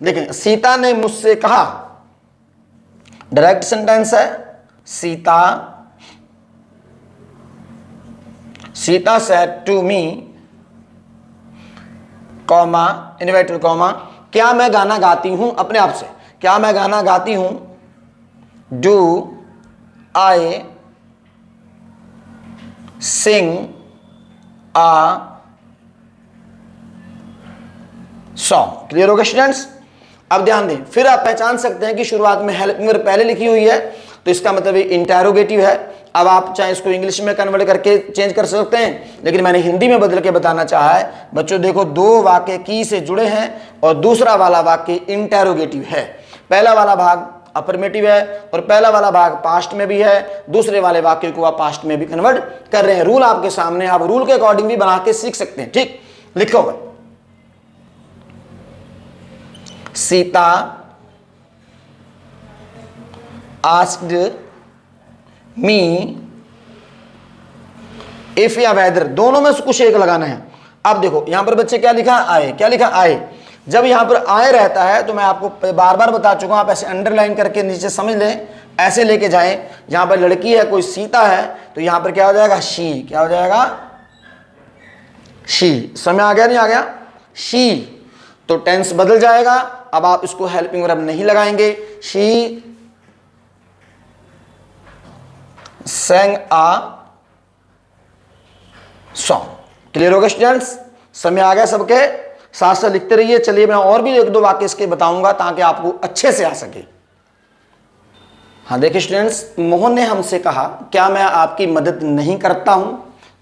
लेकिन सीता ने मुझसे कहा, डायरेक्ट सेंटेंस है। Sita said to me, comma inverted comma, क्या मैं गाना गाती हूं? अपने आप से, क्या मैं गाना गाती हूं? Do I sing a song. Clear हो गया स्टूडेंट्स? अब ध्यान दें, फिर आप पहचान सकते हैं कि शुरुआत में हेल्पिंग वर्ब पहले लिखी हुई है, तो इसका मतलब ये इंटेरोगेटिव है। अब आप चाहे इसको इंग्लिश में कन्वर्ट करके चेंज कर सकते हैं, लेकिन मैंने हिंदी में बदल के बताना चाहा है। बच्चों देखो, दो वाक्य की से जुड़े हैं और दूसरा वाला वाक्य इंटेरोगेटिव है। पहला वाला भाग अफर्मेटिव है और पहला वाला भाग पास्ट में भी है, दूसरे वाले वाक्य को आप पास्ट में भी कन्वर्ट कर रहे हैं। रूल आपके सामने, आप रूल के अकॉर्डिंग भी बना के सीख सकते हैं। ठीक, लिखो भाई। सीता आस्क्ड मी इफ या वेदर, दोनों में से कुछ एक लगाना है। अब देखो यहां पर बच्चे क्या लिखा? आए। क्या लिखा? आए। जब यहां पर आए रहता है तो मैं आपको बार बार बता चुका हूं, आप ऐसे अंडरलाइन करके नीचे समझ लें, ऐसे लेके जाएं। यहां पर लड़की है, कोई सीता है, तो यहां पर क्या हो जाएगा? शी। क्या हो जाएगा? शी। समय आ गया? नहीं आ गया? शी। तो टेंस बदल जाएगा। अब आप इसको हेल्पिंग वर्ब नहीं लगाएंगे। She sang a song। Clear होगा स्टूडेंट्स? समय आ गया सबके? साथ साथ लिखते रहिए। चलिए मैं और भी एक दो वाक्य इसके बताऊंगा ताकि आपको अच्छे से आ सके। हाँ देखिए स्टूडेंट्स, मोहन ने हमसे कहा, क्या मैं आपकी मदद नहीं करता हूं?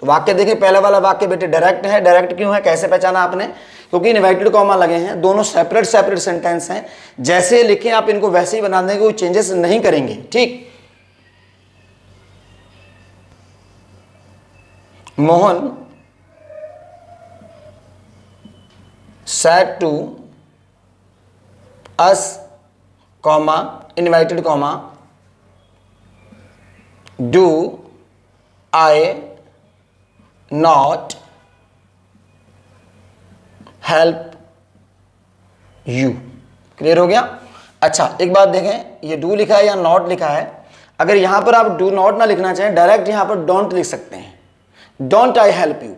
तो वाक्य देखिए, पहला वाला वाक्य बेटे डायरेक्ट है। डायरेक्ट क्यों है? कैसे पहचाना आपने? क्योंकि इनवर्टेड कॉमा लगे हैं, दोनों सेपरेट सेपरेट सेंटेंस हैं। जैसे लिखे आप इनको वैसे ही बना देंगे, कोई चेंजेस नहीं करेंगे। ठीक, Mohan said to us, comma invited comma, do I not help you। Clear हो गया? अच्छा एक बात देखें, ये डू लिखा है या नॉट लिखा है। अगर यहां पर आप डू नॉट ना लिखना चाहें, डायरेक्ट यहां पर डोंट लिख सकते हैं। Don't I help you.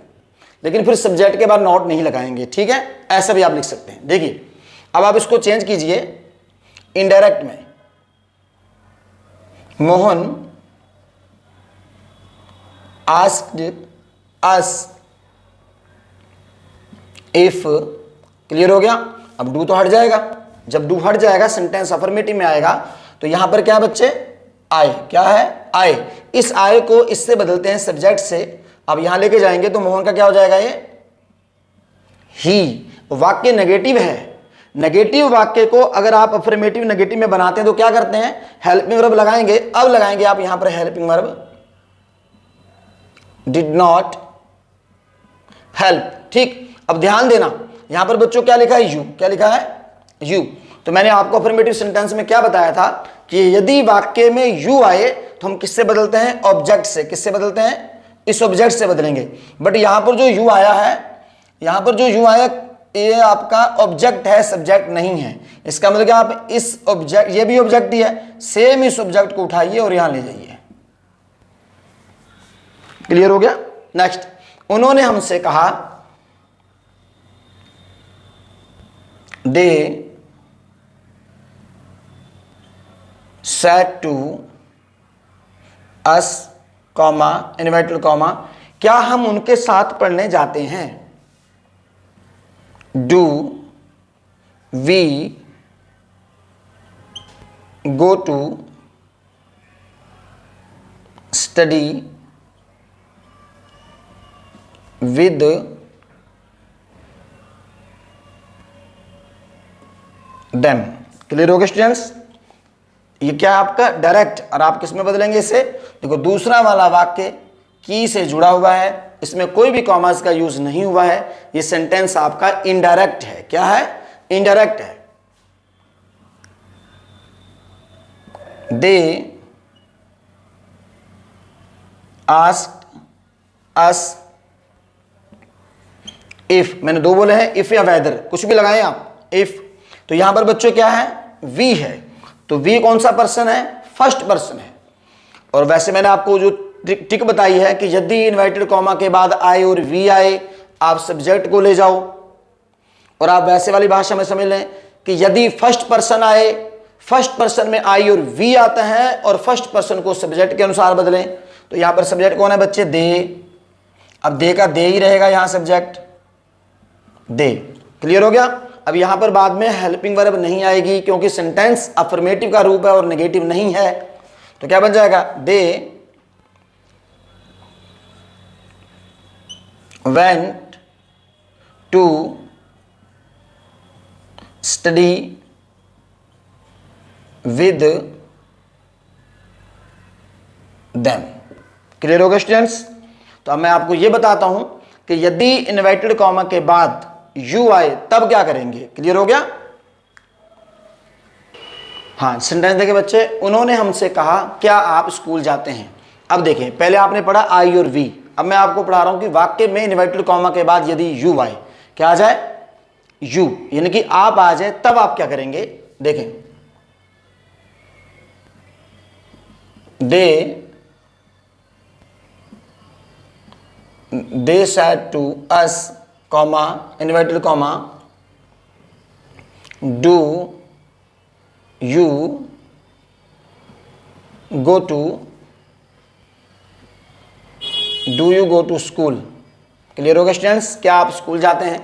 लेकिन फिर सब्जेक्ट के बाद नॉट नहीं लगाएंगे, ठीक है, ऐसा भी आप लिख सकते हैं। देखिए अब आप इसको चेंज कीजिए इनडायरेक्ट में, Mohan asked us if, clear हो गया। अब डू तो हट जाएगा, जब डू हट जाएगा सेंटेंस अफर्मेटिव में आएगा तो यहां पर क्या बच्चे, आए, क्या है, आए। इस आए को इससे बदलते हैं सब्जेक्ट से, अब यहां लेके जाएंगे तो मोहन का क्या हो जाएगा, ये ही। वाक्य नेगेटिव है, नेगेटिव वाक्य को अगर आप अफर्मेटिव नेगेटिव में बनाते हैं तो क्या करते हैं, हेल्पिंग वर्ब लगाएंगे। अब लगाएंगे आप यहां पर helping verb, did not help, ठीक। अब ध्यान देना यहां पर बच्चों क्या लिखा है, यू, क्या लिखा है, यू। तो मैंने आपको अफर्मेटिव सेंटेंस में क्या बताया था कि यदि वाक्य में यू आए तो हम किससे बदलते हैं, ऑब्जेक्ट से। किससे बदलते हैं, इस ऑब्जेक्ट से बदलेंगे। बट यहां पर जो यू आया है, यहां पर जो यू आया ये आपका ऑब्जेक्ट है, सब्जेक्ट नहीं है। इसका मतलब कि आप इस ऑब्जेक्ट, ये भी ऑब्जेक्ट ही है, सेम इस ऑब्जेक्ट को उठाइए और यहां ले जाइए। क्लियर हो गया। नेक्स्ट, उन्होंने हमसे कहा, दे said to us, comma, inverted comma, क्या हम उनके साथ पढ़ने जाते हैं। Do we go to study with them। Clear हो गया स्टूडेंट्स। ये क्या है आपका डायरेक्ट, और आप किस में बदलेंगे इसे, देखो दूसरा वाला वाक्य की से जुड़ा हुआ है, इसमें कोई भी कॉमास का यूज नहीं हुआ है, ये सेंटेंस आपका इनडायरेक्ट है। क्या है, इनडायरेक्ट है। दे आस्क्ड अस इफ, मैंने दो बोले हैं, इफ या वेदर, कुछ भी लगाएं आप, इफ। तो यहां पर बच्चों क्या है, वी है। तो वी कौन सा पर्सन है, फर्स्ट पर्सन है। और वैसे मैंने आपको जो ट्रिक बताई है कि यदि इन्वर्टेड कॉमा के बाद आए और वी आए, आप सब्जेक्ट को ले जाओ, और आप वैसे वाली भाषा में समझ लें कि यदि फर्स्ट पर्सन आए, फर्स्ट पर्सन में आई और वी आता है, और फर्स्ट पर्सन को सब्जेक्ट के अनुसार बदलें, तो यहां पर सब्जेक्ट कौन है बच्चे, दे। अब दे का दे ही रहेगा यहां सब्जेक्ट, दे। क्लियर हो गया। अब यहां पर बाद में हेल्पिंग वर्ब नहीं आएगी क्योंकि सेंटेंस अफर्मेटिव का रूप है और नेगेटिव नहीं है। तो क्या बन जाएगा, दे went to study with them। Clear हो गया स्टूडेंट्स। तो अब मैं आपको यह बताता हूं कि यदि इन्वर्टेड कॉमा के बाद यू आए तब क्या करेंगे। क्लियर हो गया। हाँ, सेंटेंस देखिए बच्चे, उन्होंने हमसे कहा क्या आप स्कूल जाते हैं। अब देखें, पहले आपने पढ़ा आई और वी, अब मैं आपको पढ़ा रहा हूं कि वाक्य में इन्वर्टेड कॉमा के बाद यदि यू आए, क्या आ जाए, यू, यानी कि आप आ जाए, तब आप क्या करेंगे। देखें, they said to us, comma, inverted comma, do you go to school. Clear होगा स्टूडेंट्स, क्या आप स्कूल जाते हैं।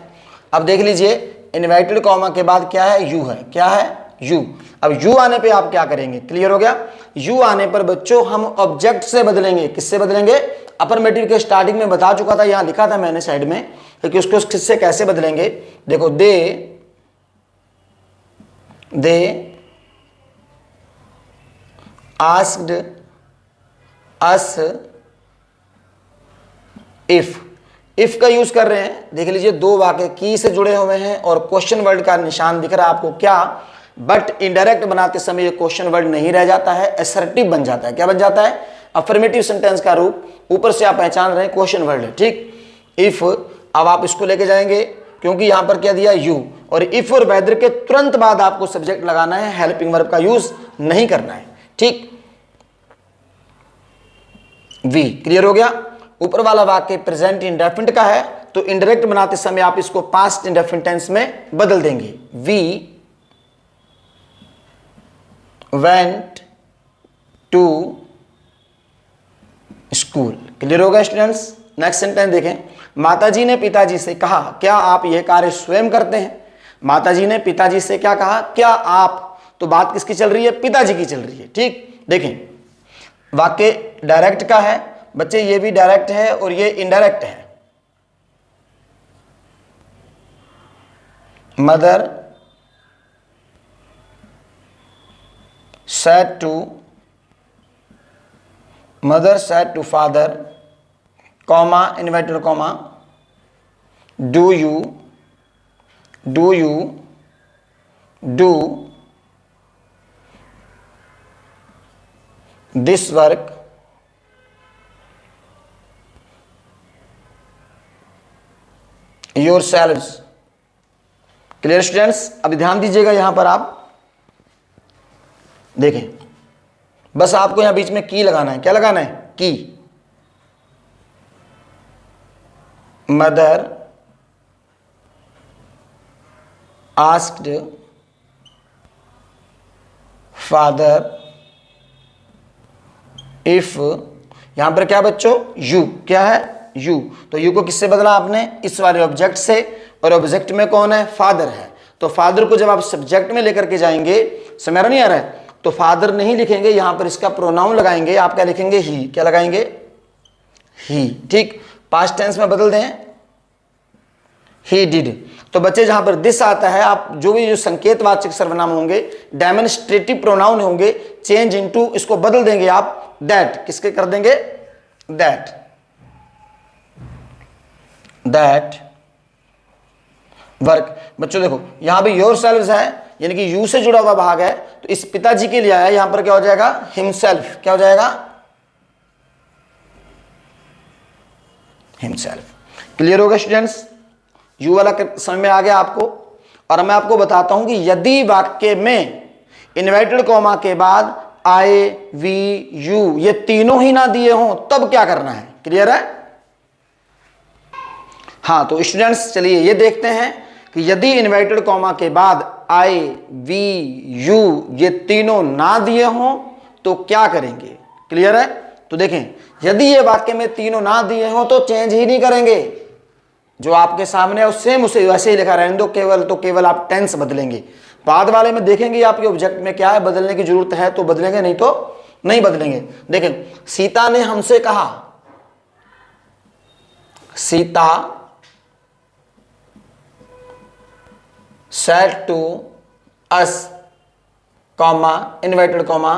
अब देख लीजिए, इन्वर्टेड कॉमा के बाद क्या है, यू है। क्या है, यू। अब यू आने पे आप क्या करेंगे। क्लियर हो गया। यू आने पर बच्चों हम ऑब्जेक्ट से बदलेंगे। किससे बदलेंगे, अफर्मेटिव के स्टार्टिंग में बता चुका था, यहां लिखा था मैंने साइड में, क्योंकि उसको किससे कैसे बदलेंगे। देखो, दे आस्क्ड अस इफ का यूज कर रहे हैं। देख लीजिए, दो वाक्य की से जुड़े हुए हैं और क्वेश्चन वर्ड का निशान दिख रहा है आपको, क्या, बट इनडायरेक्ट बनाते समय ये क्वेश्चन वर्ड नहीं रह जाता है, असर्टिव बन जाता है। क्या बन जाता है, अफर्मेटिव सेंटेंस का रूप। ऊपर से आप पहचान रहे हैं क्वेश्चन वर्ड है, ठीक। इफ, अब आप इसको लेके जाएंगे क्योंकि यहां पर क्या दिया, यू, और इफ और वेदर के तुरंत बाद आपको सब्जेक्ट लगाना है, हेल्पिंग वर्ब का यूज नहीं करना है, ठीक। वी। क्लियर हो गया। ऊपर वाला वाक्य प्रेजेंट इंडेफिनिट का है, तो इनडायरेक्ट बनाते समय आप इसको पास्ट इंडेफिनिट टेंस में बदल देंगे। We went to school. Clear होगा स्टूडेंट्स। नेक्स्ट सेंटेंस देखें, माताजी ने पिताजी से कहा क्या आप यह कार्य स्वयं करते हैं। माताजी ने पिताजी से क्या कहा, क्या आप, तो बात किसकी चल रही है, पिताजी की चल रही है। ठीक, देखें वाक्य डायरेक्ट का है बच्चे, ये भी डायरेक्ट है और ये इनडायरेक्ट है। Mother said to father, comma inverted comma, do you do this work yourselves। Clear students. अभी ध्यान दीजिएगा यहां पर, आप देखें बस आपको यहां बीच में की लगाना है। क्या लगाना है, की। मदर आस्क्ड फादर इफ, यहां पर क्या बच्चों, यू, क्या है, यू। तो यू को किससे बदला आपने, इस वाले ऑब्जेक्ट से, और ऑब्जेक्ट में कौन है, फादर है। तो फादर को जब आप सब्जेक्ट में लेकर के जाएंगे, समझ नहीं आ रहा है, तो फादर नहीं लिखेंगे, यहां पर इसका प्रोनाउन लगाएंगे। आप क्या लिखेंगे, ही। क्या लगाएंगे, ही। ठीक, पास्ट टेंस में बदल दें, ही डिड। तो बच्चे जहां पर दिस आता है, आप जो भी जो संकेतवाचक सर्वनाम होंगे, डेमोन्स्ट्रेटिव प्रोनाउन होंगे, चेंज इनटू, इसको बदल देंगे आप दैट। किसके कर देंगे, दैट। That work. बच्चों देखो यहां भी योरसेल्व्स है, यानी कि यू से जुड़ा हुआ भाग है, तो इस पिताजी के लिए आया, यहां पर क्या हो जाएगा, हिमसेल्फ। क्या हो जाएगा, हिमसेल्फ। क्लियर होगा स्टूडेंट्स। यू वाला समझ में आ गया आपको। और मैं आपको बताता हूं कि यदि वाक्य में इन्वर्टेड कॉमा के बाद आई, वी, यू ये तीनों ही ना दिए हों, तब क्या करना है। क्लियर है। हाँ, तो स्टूडेंट्स चलिए ये देखते हैं कि यदि इन्वर्टेड कॉमा के बाद आई, वी, यू ये तीनों ना दिए हों तो क्या करेंगे। क्लियर है। तो देखें, यदि ये वाक्य में तीनों ना दिए हों तो चेंज ही नहीं करेंगे, जो आपके सामने है सेम उसे वैसे ही लिखा रहने दो, केवल आप टेंस बदलेंगे। बाद वाले में देखेंगे आपके ऑब्जेक्ट में क्या है, बदलने की जरूरत है तो बदलेंगे, नहीं तो नहीं बदलेंगे। देखें, सीता ने हमसे कहा, Sita said to us, comma inverted comma,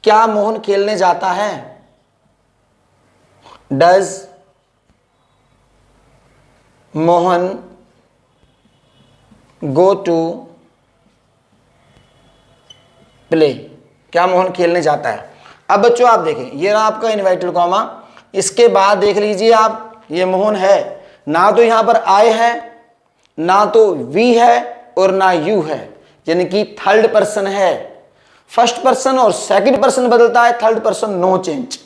क्या मोहन खेलने जाता है। Does Mohan go to play, क्या मोहन खेलने जाता है। अब बच्चों आप देखें, ये रहा आपका इन्वर्टेड कॉमा, इसके बाद देख लीजिए आप, ये मोहन है, ना तो यहां पर आई है, ना तो वी है, और ना यू है, यानी कि थर्ड पर्सन है। फर्स्ट पर्सन और सेकंड पर्सन बदलता है, third person no change.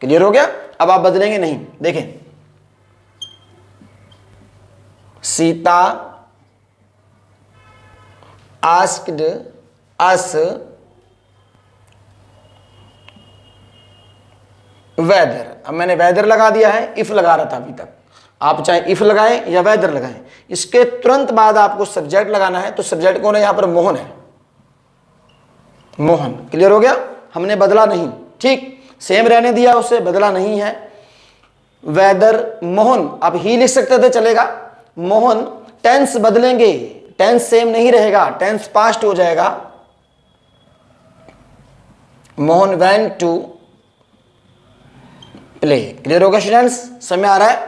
Clear हो गया। अब आप बदलेंगे नहीं। देखें, सीता आस्क्ड अस वेदर। अब मैंने वेदर लगा दिया है, इफ लगा रहा था अभी तक। आप चाहे इफ लगाएं या वेदर लगाएं, इसके तुरंत बाद आपको सब्जेक्ट लगाना है। तो सब्जेक्ट कौन है, यहां पर मोहन है, मोहन। क्लियर हो गया। हमने बदला नहीं, ठीक, सेम रहने दिया, उसे बदला नहीं है। वेदर मोहन, अब ही लिख सकते थे, चलेगा। मोहन, टेंस बदलेंगे, टेंस सेम नहीं रहेगा, टेंस पास्ट हो जाएगा। Mohan went to play. Clear होगा स्टूडेंट्स, समझ आ रहा है।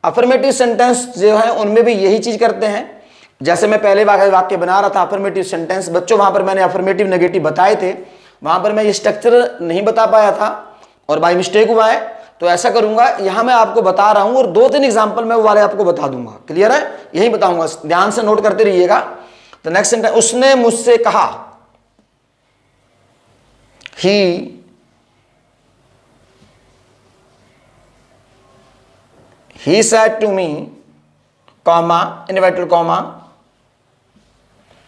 अफर्मेटिव सेंटेंस जो है उनमें भी यही चीज करते हैं। जैसे मैं पहले वाक्य बना रहा था अफर्मेटिव सेंटेंस, बच्चों वहां पर मैंने अफर्मेटिव नेगेटिव बताए थे, वहां पर मैं ये स्ट्रक्चर नहीं बता पाया था और बाय मिस्टेक हुआ है। तो ऐसा करूंगा, यहां मैं आपको बता रहा हूं और 2-3 एग्जाम्पल मैं वो वाले आपको बता दूंगा। क्लियर है, यही बताऊंगा, ध्यान से नोट करते रहिएगा। तो नेक्स्ट सेंटेंस, उसने मुझसे कहा, he said to me, comma inverted comma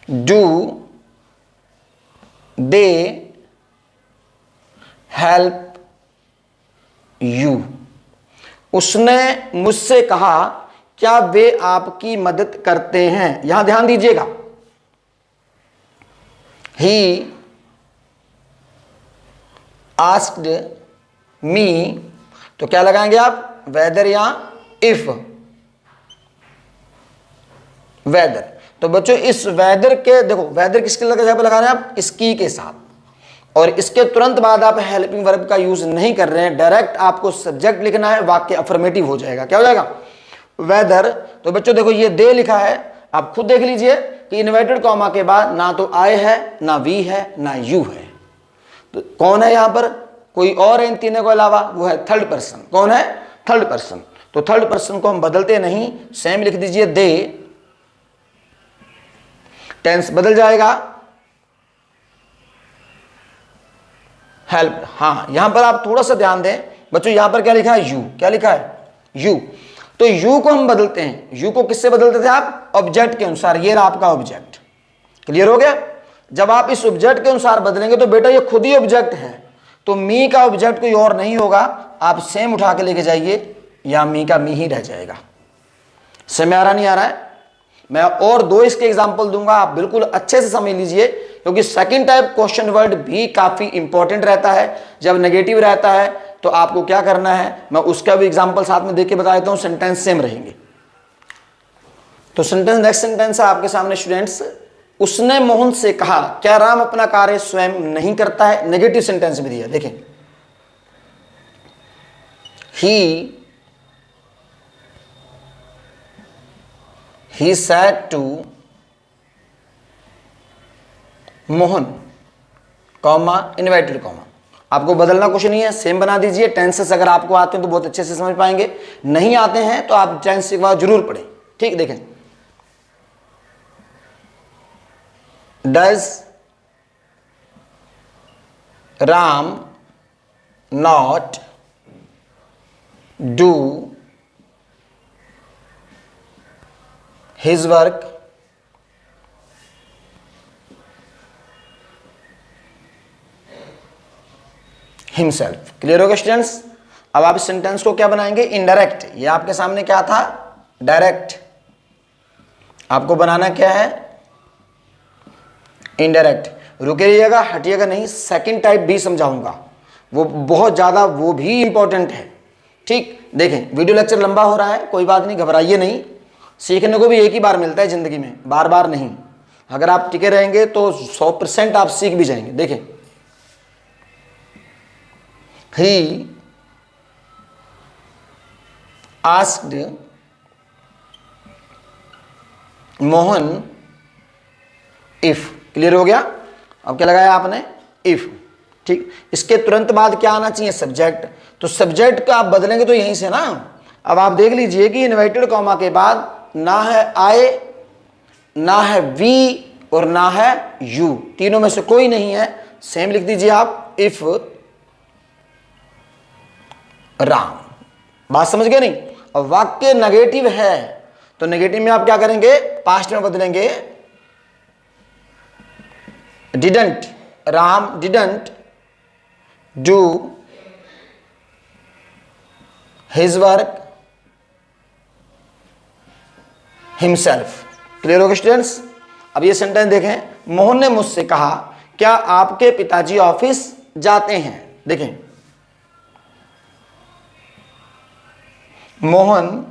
do they help you. उसने मुझसे कहा क्या वे आपकी मदद करते हैं। यहां ध्यान दीजिएगा, ही आस्क्ड मी, तो क्या लगाएंगे आप, वेदर या इफ, वेदर। तो बच्चों इस वेदर के, देखो वेदर किसके लगा रहे हैं आप, इसकी के साथ, और इसके तुरंत बाद आप हेल्पिंग वर्ब का यूज नहीं कर रहे हैं, डायरेक्ट आपको सब्जेक्ट लिखना है, वाक्य अफर्मेटिव हो जाएगा। क्या हो जाएगा, वेदर। तो बच्चों देखो ये दे लिखा है, आप खुद देख लीजिए कि इन्वर्टेड कॉमा के बाद ना तो आई है, ना वी है, ना यू है। तो कौन है यहां पर, कोई और है इन तीनों के अलावा, वो है थर्ड पर्सन। कौन है, थर्ड पर्सन। तो थर्ड पर्सन को हम बदलते नहीं, सेम लिख दीजिए दे, टेंस बदल जाएगा, हेल्प। हाँ यहां पर आप थोड़ा सा ध्यान दें बच्चों, यहां पर क्या लिखा है, यू। क्या लिखा है, यू। तो यू को हम बदलते हैं, यू को किससे बदलते थे आप, ऑब्जेक्ट के अनुसार। ये रहा आपका ऑब्जेक्ट, क्लियर हो गया। जब आप इस ऑब्जेक्ट के अनुसार बदलेंगे तो बेटा ये खुद ही ऑब्जेक्ट है, तो मी का ऑब्जेक्ट कोई और नहीं होगा, आप सेम उठा के लेके जाइए, या मी का मी ही रह जाएगा। समझ आ रहा नहीं आ रहा है। मैं और दो इसके एग्जाम्पल दूंगा, आप बिल्कुल अच्छे से समझ लीजिए, क्योंकि सेकंड टाइप क्वेश्चन वर्ड भी काफी इंपॉर्टेंट रहता है। जब नेगेटिव रहता है तो आपको क्या करना है, मैं उसका भी एग्जाम्पल साथ में देख के बता देता हूं, सेंटेंस सेम रहेंगे। तो सेंटेंस, नेक्स्ट सेंटेंस है आपके सामने स्टूडेंट्स, उसने मोहन से कहा क्या राम अपना कार्य स्वयं नहीं करता है। नेगेटिव सेंटेंस भी दिया, देखें, he said to Mohan, comma inverted comma. आपको बदलना कुछ नहीं है, सेम बना दीजिए। टेंसेस अगर आपको आते हैं तो बहुत अच्छे से समझ पाएंगे, नहीं आते हैं तो आप टेंस एक बार जरूर पढ़ें। ठीक, देखें, does Ram not do his work himself। Clear हो गया स्टूडेंट्स। अब आप इस सेंटेंस को क्या बनाएंगे, इनडायरेक्ट। ये आपके सामने क्या था, डायरेक्ट। आपको बनाना क्या है, इनडायरेक्ट। रुके रहिएगा, हटिएगा नहीं, सेकंड टाइप भी समझाऊंगा, वो बहुत ज्यादा, वो भी इंपॉर्टेंट है। ठीक, देखें वीडियो लेक्चर लंबा हो रहा है, कोई बात नहीं, घबराइए नहीं। सीखने को भी एक ही बार मिलता है जिंदगी में, बार बार नहीं। अगर आप टिके रहेंगे तो 100% आप सीख भी जाएंगे। देखें, he asked Mohan if. Clear हो गया। अब क्या लगाया आपने, इफ। ठीक, इसके तुरंत बाद क्या आना चाहिए, सब्जेक्ट। तो सब्जेक्ट का आप बदलेंगे तो यहीं से ना। अब आप देख लीजिए कि इन्वर्टेड कॉमा के बाद ना है आई, ना है वी, और ना है यू, तीनों में से कोई नहीं है। सेम लिख दीजिए आप, इफ राम। बात समझ गए नहीं। और वाक्य नेगेटिव है तो नेगेटिव में आप क्या करेंगे, पास्ट में बदलेंगे, didn't, Ram didn't do his work himself. Clear हो गया स्टूडेंट्स। अब ये सेंटेंस देखें, मोहन ने मुझसे कहा क्या आपके पिताजी ऑफिस जाते हैं। देखें, Mohan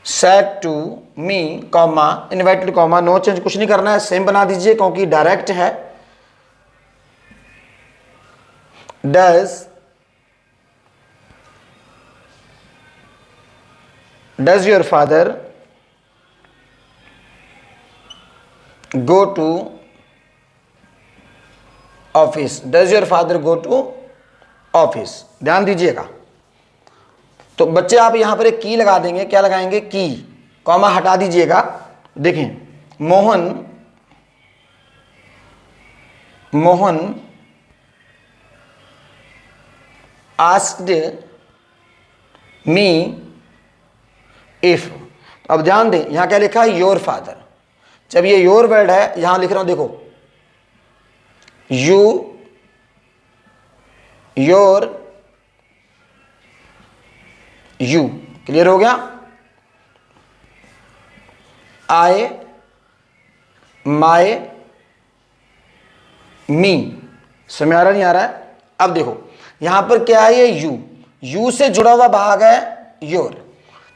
said to me, comma inverted comma, no change, कुछ नहीं करना है, सेम बना दीजिए क्योंकि डायरेक्ट है। Does your father go to office. Does your father go to office. ध्यान दीजिएगा। तो बच्चे आप यहां पर एक की लगा देंगे, क्या लगाएंगे, की, कॉमा हटा दीजिएगा। देखें, मोहन आस्क्ड मी इफ। अब ध्यान दें, यहां क्या लिखा है, योर फादर। जब ये योर वर्ड है, यहां लिख रहा हूं देखो, यू, योर, यू, क्लियर हो गया। आई, माई, मी, समझ आ रहा नहीं आ रहा है। अब देखो यहां पर क्या है, ये यू, यू से जुड़ा हुआ भाग है योर।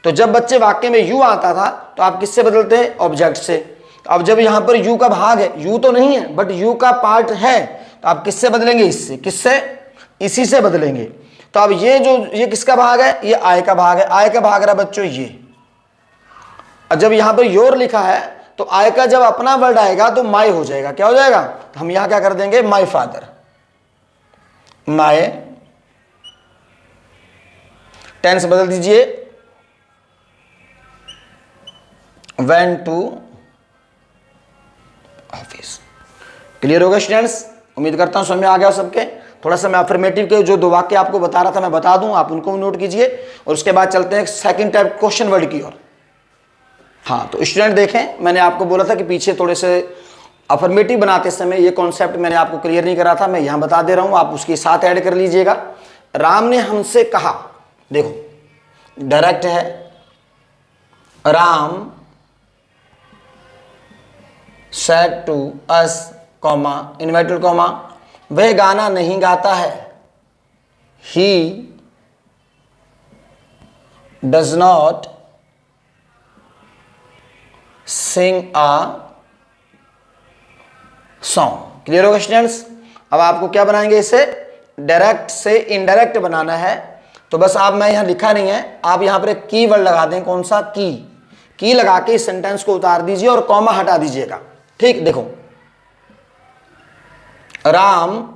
तो जब बच्चे वाक्य में यू आता था तो आप किससे बदलते हैं, ऑब्जेक्ट से। अब जब यहां पर यू का भाग है, यू तो नहीं है बट यू का पार्ट है, तो आप किससे बदलेंगे, इससे, किससे, इसी से बदलेंगे। तो अब ये जो, ये किसका भाग है, ये आई का भाग है। आई का भाग रहा बच्चों ये। और जब यहां पर योर लिखा है तो आई का जब अपना वर्ड आएगा तो माई हो जाएगा। क्या हो जाएगा, तो हम यहां क्या कर देंगे, माई फादर। माई, टेंस बदल दीजिए, वेंट टू ऑफिस। क्लियर होगा स्टूडेंट्स, उम्मीद करता हूं समझ में आ गया सबके। थोड़ा सा मैं अफर्मेटिव के जो 2 वाक्य आपको बता रहा था मैं बता दूं, आप उनको नोट कीजिए और उसके बाद चलते हैं सेकंड टाइप क्वेश्चन वर्ड की ओर। हाँ, तो स्टूडेंट देखें, मैंने आपको बोला था कि पीछे थोड़े से अफर्मेटिव बनाते समय ये कॉन्सेप्ट मैंने आपको क्लियर नहीं करा था, मैं यहां बता दे रहा हूं, आप उसके साथ ऐड कर लीजिएगा। राम ने हमसे कहा, देखो डायरेक्ट है, Ram said to us, comma, inverted comma, वह गाना नहीं गाता है, he does not sing a song. Clear होगा स्टूडेंट्स। अब आपको क्या बनाएंगे, इसे डायरेक्ट से इनडायरेक्ट बनाना है। तो बस आप, मैं यहां लिखा नहीं है, आप यहां पर एक की वर्ड लगा दें, कौन सा, की लगा के इस सेंटेंस को उतार दीजिए और कॉमा हटा दीजिएगा। ठीक, देखो Ram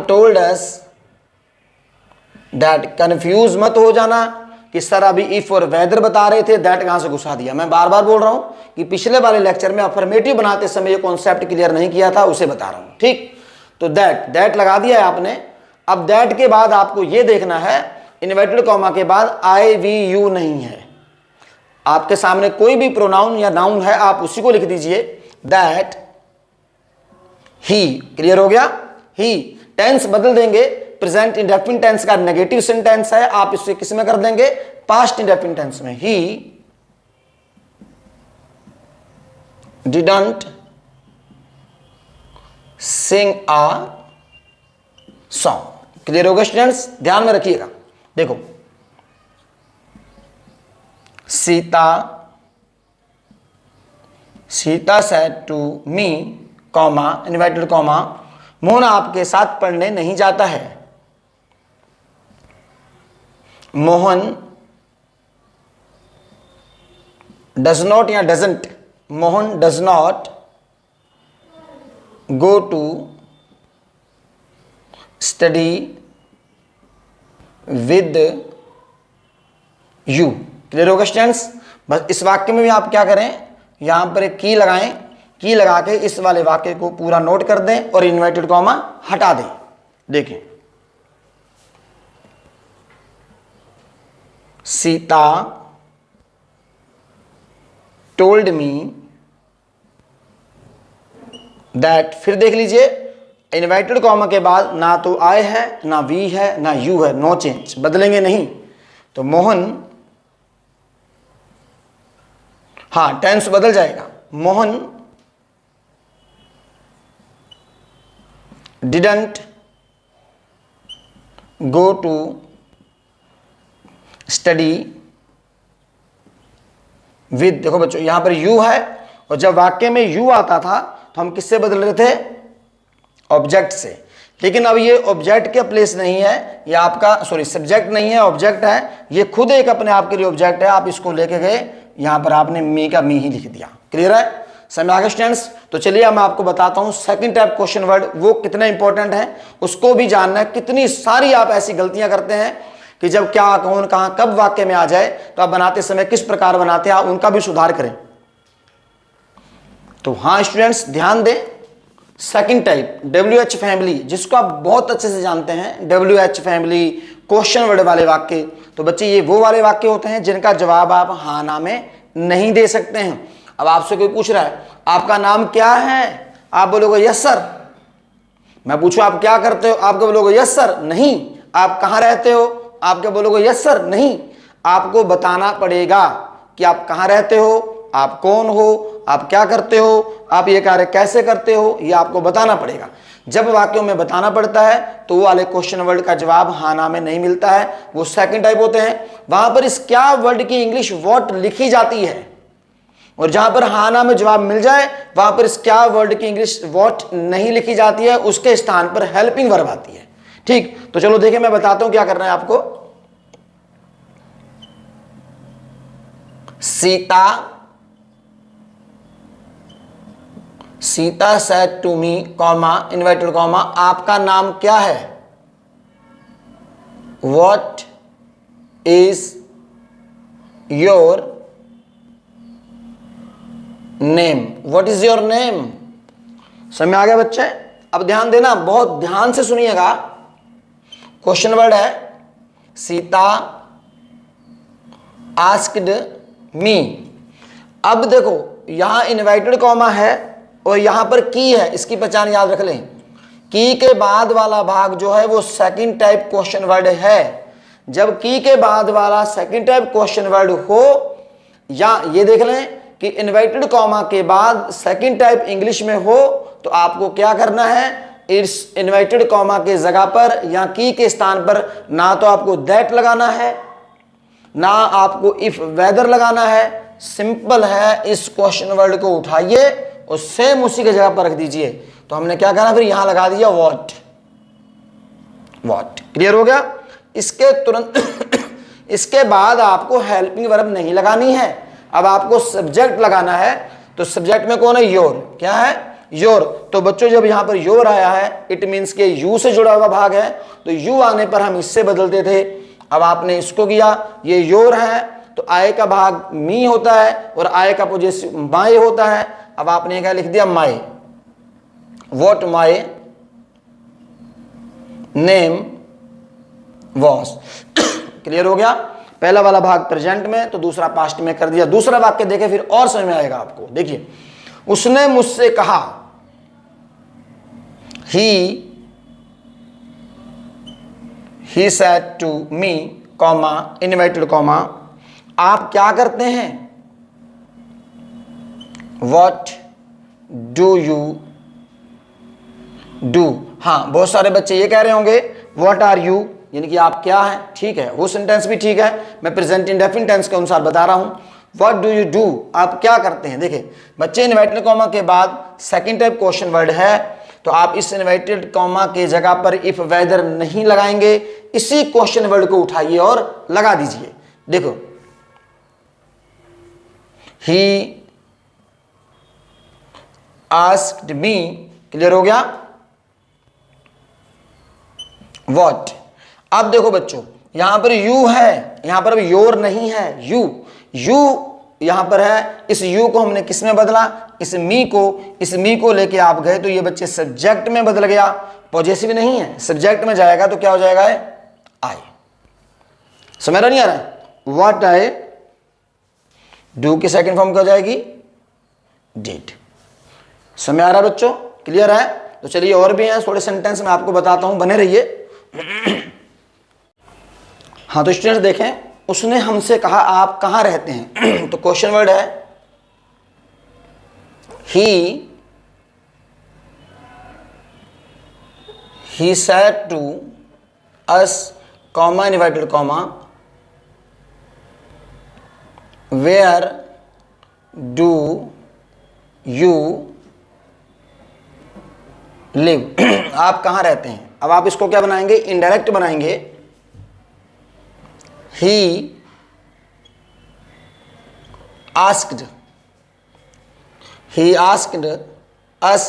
told us that, confuse मत हो जाना कि सर अभी इफ और वेदर बता रहे थे, दैट कहां से घुसा दिया। मैं बार बार बोल रहा हूं कि पिछले वाले लेक्चर में अफर्मेटिव बनाते समय ये कॉन्सेप्ट क्लियर नहीं किया था, उसे बता रहा हूं। ठीक, तो दैट लगा दिया है आपने। अब दैट के बाद आपको ये देखना है, इन्वर्टेड कॉमा के बाद आई वी यू नहीं है, आपके सामने कोई भी प्रोनाउन या नाउन है आप उसी को लिख दीजिए, दैट ही। क्लियर हो गया, ही। टेंस बदल देंगे, प्रेजेंट इंडेफिनिट टेंस का नेगेटिव सेंटेंस है, आप इसे किस में कर देंगे, पास्ट इंडेफिनिट टेंस में। He didn't sing a song. Clear होगा स्टूडेंट्स, ध्यान में रखिएगा। देखो Sita said to me, comma, inverted comma, Mohan आपके साथ पढ़ने नहीं जाता है। मोहन डज नॉट या doesn't, Mohan does not go to study with you. Clear होगा स्टूडेंट्स। बस इस वाक्य में भी आप क्या करें, यहां पर एक की लगाएं, की लगा के इस वाले वाक्य को पूरा नोट कर दें और इन्वर्टेड कॉमा हटा दें। देखिए, सीता टोल्ड मी दैट, फिर देख लीजिए इन्वर्टेड कॉमा के बाद ना तो आई है, ना वी है, ना यू है, नो चेंज, बदलेंगे नहीं। तो मोहन, हाँ टेंस बदल जाएगा, Mohan didn't go to study with. देखो बच्चों यहां पर यू है और जब वाक्य में यू आता था तो हम किससे बदल रहे थे, ऑब्जेक्ट से। लेकिन अब ये ऑब्जेक्ट का प्लेस नहीं है, ये आपका सब्जेक्ट नहीं है, ऑब्जेक्ट है। ये खुद एक अपने आप के लिए ऑब्जेक्ट है। आप इसको लेके गए, यहां पर आपने मी का मी ही लिख दिया। क्लियर है, समझ आ गया स्टूडेंट्स। तो चलिए अब मैं आपको बताता हूं सेकंड टाइप क्वेश्चन वर्ड वो कितना इंपॉर्टेंट है, उसको भी जानना है। कितनी सारी आप ऐसी गलतियां करते हैं कि जब क्या, कौन, कहां, कब वाक्य में आ जाए तो आप बनाते समय किस प्रकार बनाते हैं, आप उनका भी सुधार करें। तो हाँ स्टूडेंट्स ध्यान दें, सेकंड टाइप WH फैमिली, जिसको आप बहुत अच्छे से जानते हैं, WH फैमिली, क्वेश्चन वर्ड वाले वाक्य। तो बच्चे ये वो वाले वाक्य होते हैं जिनका जवाब आप हाँ ना में नहीं दे सकते हैं। अब आपसे कोई पूछ रहा है आपका नाम क्या है, आप बोलोगे यस सर। मैं पूछूं आप क्या करते हो, आप क्या बोलोगे यस सर नहीं। आप कहाँ रहते हो, आप क्या बोलोगे यस सर नहीं। आपको बताना पड़ेगा कि आप कहाँ रहते हो, आप कौन हो, आप क्या करते हो, आप ये कार्य कैसे करते हो, ये आपको बताना पड़ेगा। जब वाक्यों में बताना पड़ता है तो वो वाले क्वेश्चन वर्ड का जवाब हाँ ना में नहीं मिलता है, वो सेकंड टाइप होते हैं। वहां पर इस क्या वर्ड की इंग्लिश व्हाट लिखी जाती है, और जहां पर हाँ ना में जवाब मिल जाए वहां पर इस क्या वर्ड की इंग्लिश व्हाट नहीं लिखी जाती है, उसके स्थान पर हेल्पिंग वर्ब आती है। ठीक, तो चलो देखिए मैं बताता हूं क्या करना है आपको। Sita said to me comma inverted comma आपका नाम क्या है, what is your name, what is your name. समझ में आ गया बच्चे। अब ध्यान देना, बहुत ध्यान से सुनिएगा। क्वेश्चन वर्ड है सीता आस्क्ड मी। अब देखो यहां इन्वर्टेड कॉमा है और यहां पर की है, इसकी पहचान याद रख लें। की के बाद वाला भाग जो है वो सेकंड टाइप क्वेश्चन वर्ड है। जब की के बाद वाला सेकंड टाइप क्वेश्चन वर्ड हो, या ये देख लें कि इन्वर्टेड कॉमा के बाद सेकंड टाइप इंग्लिश में हो, तो आपको क्या करना है, इस इन्वर्टेड कॉमा के जगह पर या की के स्थान पर ना तो आपको दैट लगाना है, ना आपको इफ वेदर लगाना है। सिंपल है, इस क्वेश्चन वर्ड को उठाइए और सेम उसी के जगह पर रख दीजिए। तो हमने क्या करा, फिर यहां लगा दिया व्हाट। व्हाट क्लियर हो गया। इसके तुरंत इसके बाद आपको हेल्पिंग वर्ब नहीं लगानी है, अब आपको सब्जेक्ट लगाना है। तो सब्जेक्ट में कौन है, योर। क्या है, योर। तो बच्चों जब यहां पर योर आया है इट मीन्स के यू से जुड़ा हुआ भाग है, तो यू आने पर हम इससे बदलते थे। अब आपने इसको किया, ये योर है तो आय का भाग मी होता है और आय का पोजेसिव माय होता है। अब आपने क्या लिख दिया, my, what my name was. Clear हो गया। पहला वाला भाग प्रेजेंट में तो दूसरा पास्ट में कर दिया। दूसरा वाक्य देखें फिर और समझ में आएगा आपको। देखिए, उसने मुझसे कहा, he said to me comma inverted comma आप क्या करते हैं, what do you do। हाँ, बहुत सारे बच्चे ये कह रहे होंगे what are you, यानी कि आप क्या हैं। ठीक है, वो सेंटेंस भी ठीक है, मैं प्रेजेंट इंडेफिनिट टेंस के अनुसार बता रहा हूं। व्हाट डू यू डू, आप क्या करते हैं। देखिए बच्चे, इन्वर्टेड कॉमा के बाद सेकंड टाइप क्वेश्चन वर्ड है, तो आप इस इन्वर्टेड कॉमा के जगह पर इफ वेदर नहीं लगाएंगे, इसी क्वेश्चन वर्ड को उठाइए और लगा दीजिए। देखो, ही आस्क्ड मी, क्लियर हो गया, व्हाट। अब देखो बच्चों, यहां पर यू है, यहां पर योर नहीं है, यू यहां पर है। इस यू को हमने किस में बदला, इस मी को लेके आप गए तो ये बच्चे सब्जेक्ट में बदल गया। पॉजेसिव नहीं है, सब्जेक्ट में जाएगा तो क्या हो जाएगा, आई। समझ नहीं आ रहा है। व्हाट आई डू की सेकंड फॉर्म क्या हो जाएगी, डिड। समझ आ रहा है बच्चों, क्लियर है। तो चलिए और भी हैं थोड़े सेंटेंस मैं आपको बताता हूं, बने रहिए। हाँ, तो स्टूडेंट्स देखें, उसने हमसे कहा आप कहां रहते हैं। तो क्वेश्चन वर्ड है he said to us comma inverted comma where do you live। आप कहां रहते हैं। अब आप इसको क्या बनाएंगे, इनडायरेक्ट बनाएंगे। He asked us।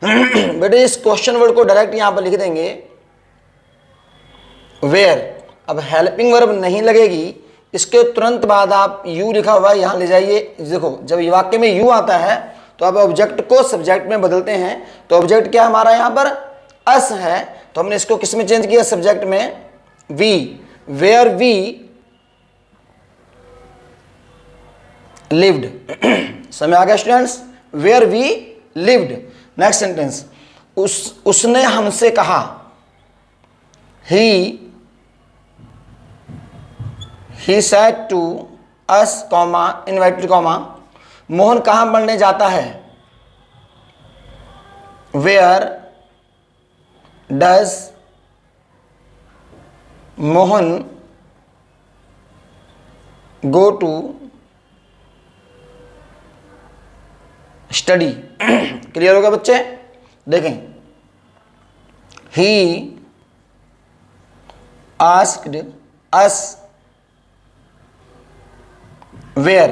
बेटे इस क्वेश्चन वर्ड को डायरेक्ट यहां पर लिख देंगे वेयर। अब हेल्पिंग वर्ब नहीं लगेगी, इसके तुरंत बाद आप यू लिखा हुआ है यहां ले जाइए। देखो, जब ये वाक्य में यू आता है तो अब ऑब्जेक्ट को सब्जेक्ट में बदलते हैं। तो ऑब्जेक्ट क्या हमारा यहां पर अस है, तो हमने इसको किस में चेंज किया, सब्जेक्ट में वी, वेयर वी लिव्ड। समझ आ गया students, where we lived. Next sentence, उसने हमसे कहा, he said to us comma inverted comma, Mohan कहाँ पढ़ने जाता है, where does Mohan go to study. Clear होगा बच्चे? देखें, ही आस्क्ड अस वेयर।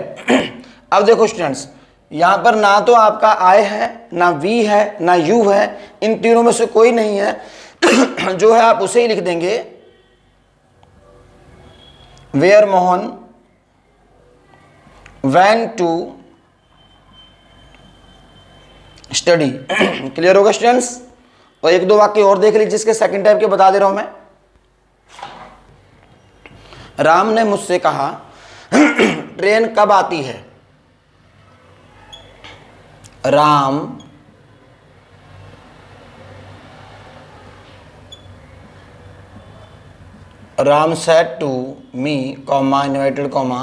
अब देखो स्टूडेंट्स, यहां पर ना तो आपका आई है, ना वी है, ना यू है, इन तीनों में से कोई नहीं है। जो है आप उसे ही लिख देंगे, where Mohan went to study. Clear होगा स्टूडेंट्स? और एक दो वाक्य और देख लीजिए जिसके सेकंड टाइप के बता दे रहा हूं मैं। राम ने मुझसे कहा, ट्रेन कब आती है, Ram said to me, comma inverted comma,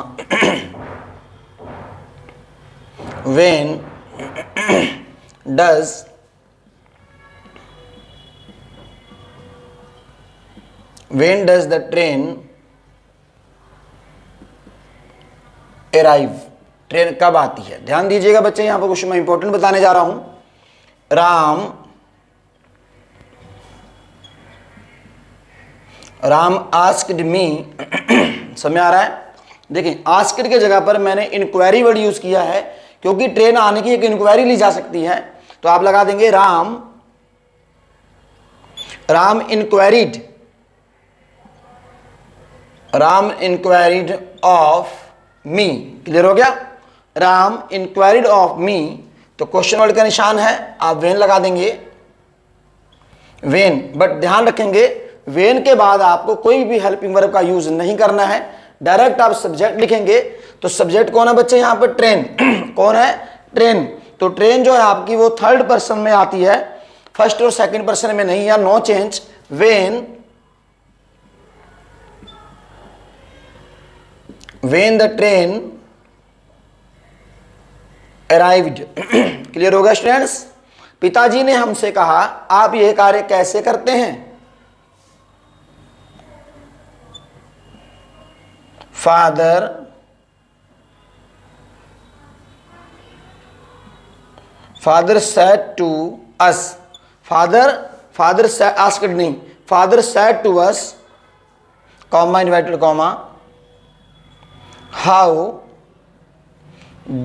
when does the train arrive? Train कब आती है? ध्यान दीजिएगा बच्चे, यहां पर कुछ मैं इंपॉर्टेंट बताने जा रहा हूं। Ram asked me. समझ आ रहा है? देखिए, आस्क्ड के जगह पर मैंने इंक्वायरी वर्ड यूज किया है, क्योंकि ट्रेन आने की एक इंक्वायरी ली जा सकती है। तो आप लगा देंगे राम इंक्वायरीड ऑफ मी। क्लियर हो गया? राम इंक्वायरीड ऑफ मी, तो क्वेश्चन वर्ड का निशान है, आप वेन लगा देंगे, वेन। बट ध्यान रखेंगे, वेन के बाद आपको कोई भी हेल्पिंग वर्ब का यूज नहीं करना है, डायरेक्ट आप सब्जेक्ट लिखेंगे। तो सब्जेक्ट कौन है बच्चे यहां पर? ट्रेन। कौन है? ट्रेन। तो ट्रेन जो है आपकी वो थर्ड पर्सन में आती है, फर्स्ट और सेकंड पर्सन में नहीं है, no change. When the train arrived. Clear होगा स्टूडेंट्स? पिताजी ने हमसे कहा, आप यह कार्य कैसे करते हैं, father said to us, father asked नहीं, father said to us, comma inverted comma, how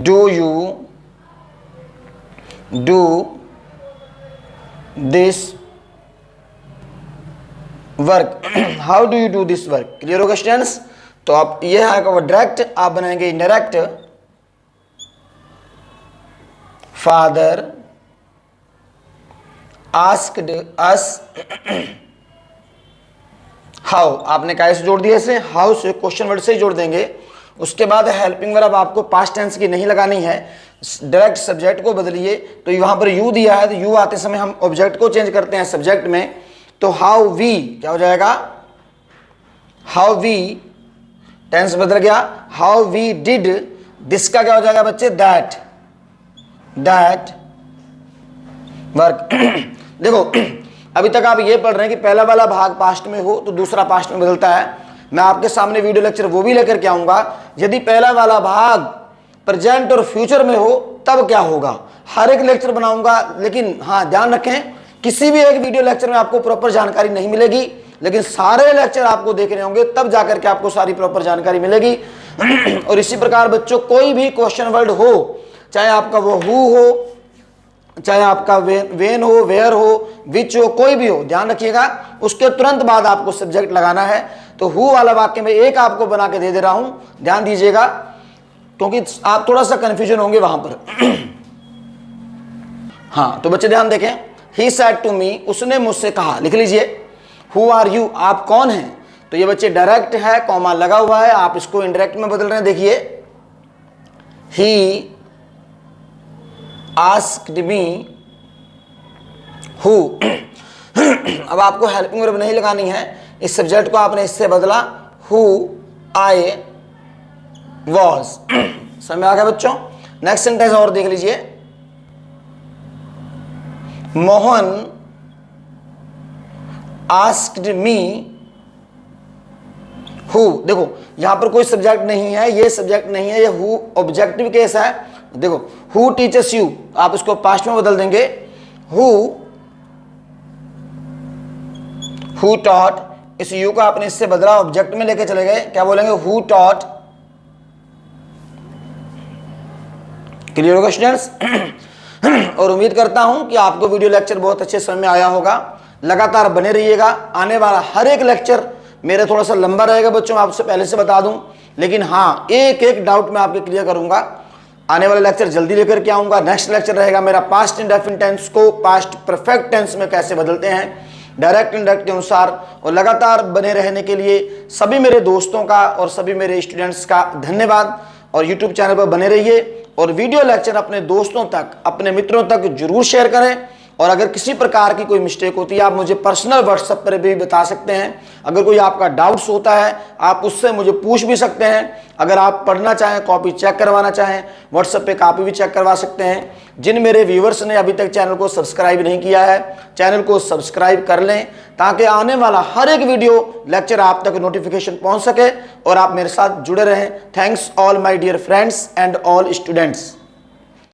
do you do this work, how do you do this work. Clear होगा स्टूडेंट्स? तो आप ये है वो डायरेक्ट आप बनाएंगे indirect, father asked us how, आपने क्या से जोड़ दिया, इसे हाउ से क्वेश्चन वर्ड से ही जोड़ देंगे। उसके बाद हेल्पिंग वर्ब आपको पास्ट टेंस की नहीं लगानी है, डायरेक्ट सब्जेक्ट को बदलिए। तो वहां पर यू दिया है, तो यू आते समय हम ऑब्जेक्ट को चेंज करते हैं सब्जेक्ट में। तो हाउ वी क्या हो जाएगा, हाउ वी, टेंस बदल गया, हाउ वी डिड दिस का क्या हो जाएगा बच्चे, दैट वर्क। देखो, अभी तक आप ये पढ़ रहे हैं कि पहला वाला भाग पास्ट में हो तो दूसरा पास्ट में बदलता है। मैं आपके सामने वीडियो लेक्चर वो भी लेकर के आऊंगा, यदि पहला वाला भाग प्रेजेंट और फ्यूचर में हो तब क्या होगा, हर एक लेक्चर बनाऊंगा। लेकिन हाँ, ध्यान रखें, किसी भी एक वीडियो लेक्चर में आपको प्रॉपर जानकारी नहीं मिलेगी, लेकिन सारे लेक्चर आपको देखने होंगे, तब जाकर के आपको सारी प्रॉपर जानकारी मिलेगी। और इसी प्रकार बच्चों, कोई भी क्वेश्चन वर्ड हो, चाहे आपका वो हु हो, चाहे आपका वेन हो, वेयर हो, विच हो, कोई भी हो, ध्यान रखिएगा, उसके तुरंत बाद आपको सब्जेक्ट लगाना है। तो हु वाला वाक्य में एक आपको बना के दे दे रहा हूं, ध्यान दीजिएगा, क्योंकि आप थोड़ा सा कंफ्यूजन होंगे वहां पर। हाँ, तो बच्चे ध्यान देखें, ही सेड टू मी, उसने मुझसे कहा, लिख लीजिए, हु आर यू, आप कौन हैं। तो ये बच्चे डायरेक्ट है, कॉमा लगा हुआ है, आप इसको इनडायरेक्ट में बदल रहे हैं। देखिए, ही आस्क्ड मी हु। अब आपको हेल्पिंग वर्ब नहीं लगानी है, इस सब्जेक्ट को आपने इससे बदला, हु आई वॉज। समझ में आ गया बच्चों? नेक्स्ट सेंटेंस और देख लीजिए, मोहन आस्क्ड मी हु। देखो यहां पर कोई सब्जेक्ट नहीं है, ये सब्जेक्ट नहीं है, ये हु ऑब्जेक्टिव केस है। देखो, हु टीचर्स यू, आप इसको पास्ट में बदल देंगे, हु टॉट। इस यू को आपने इससे बदला, ऑब्जेक्ट में लेके चले गए, क्या बोलेंगे? Who taught. क्लियर होगा स्टूडेंट्स? और उम्मीद करता हूं कि आपको वीडियो लेक्चर बहुत अच्छे समझ में आया होगा। लगातार बने रहिएगा, आने वाला हर एक लेक्चर मेरे थोड़ा सा लंबा रहेगा बच्चों, आपसे पहले से बता दूं, लेकिन हाँ एक एक डाउट मैं आपके क्लियर करूंगा। आने वाला लेक्चर जल्दी लेकर के आऊंगा। नेक्स्ट लेक्चर रहेगा मेरा पास्ट इंडेफिनिट टेंस को पास्ट परफेक्ट टेंस में कैसे बदलते हैं डायरेक्ट इनडायरेक्ट के अनुसार। और लगातार बने रहने के लिए सभी मेरे दोस्तों का और सभी मेरे स्टूडेंट्स का धन्यवाद। और यूट्यूब चैनल पर बने रहिए और वीडियो लेक्चर अपने दोस्तों तक, अपने मित्रों तक जरूर शेयर करें। और अगर किसी प्रकार की कोई मिस्टेक होती है, आप मुझे पर्सनल व्हाट्सएप पर भी बता सकते हैं। अगर कोई आपका डाउट्स होता है, आप उससे मुझे पूछ भी सकते हैं। अगर आप पढ़ना चाहें, कॉपी चेक करवाना चाहें, व्हाट्सएप पे कॉपी भी चेक करवा सकते हैं। जिन मेरे व्यूवर्स ने अभी तक चैनल को सब्सक्राइब नहीं किया है, चैनल को सब्सक्राइब कर लें, ताकि आने वाला हर एक वीडियो लेक्चर आप तक नोटिफिकेशन पहुंच सके और आप मेरे साथ जुड़े रहें। Thanks all my dear friends and all students.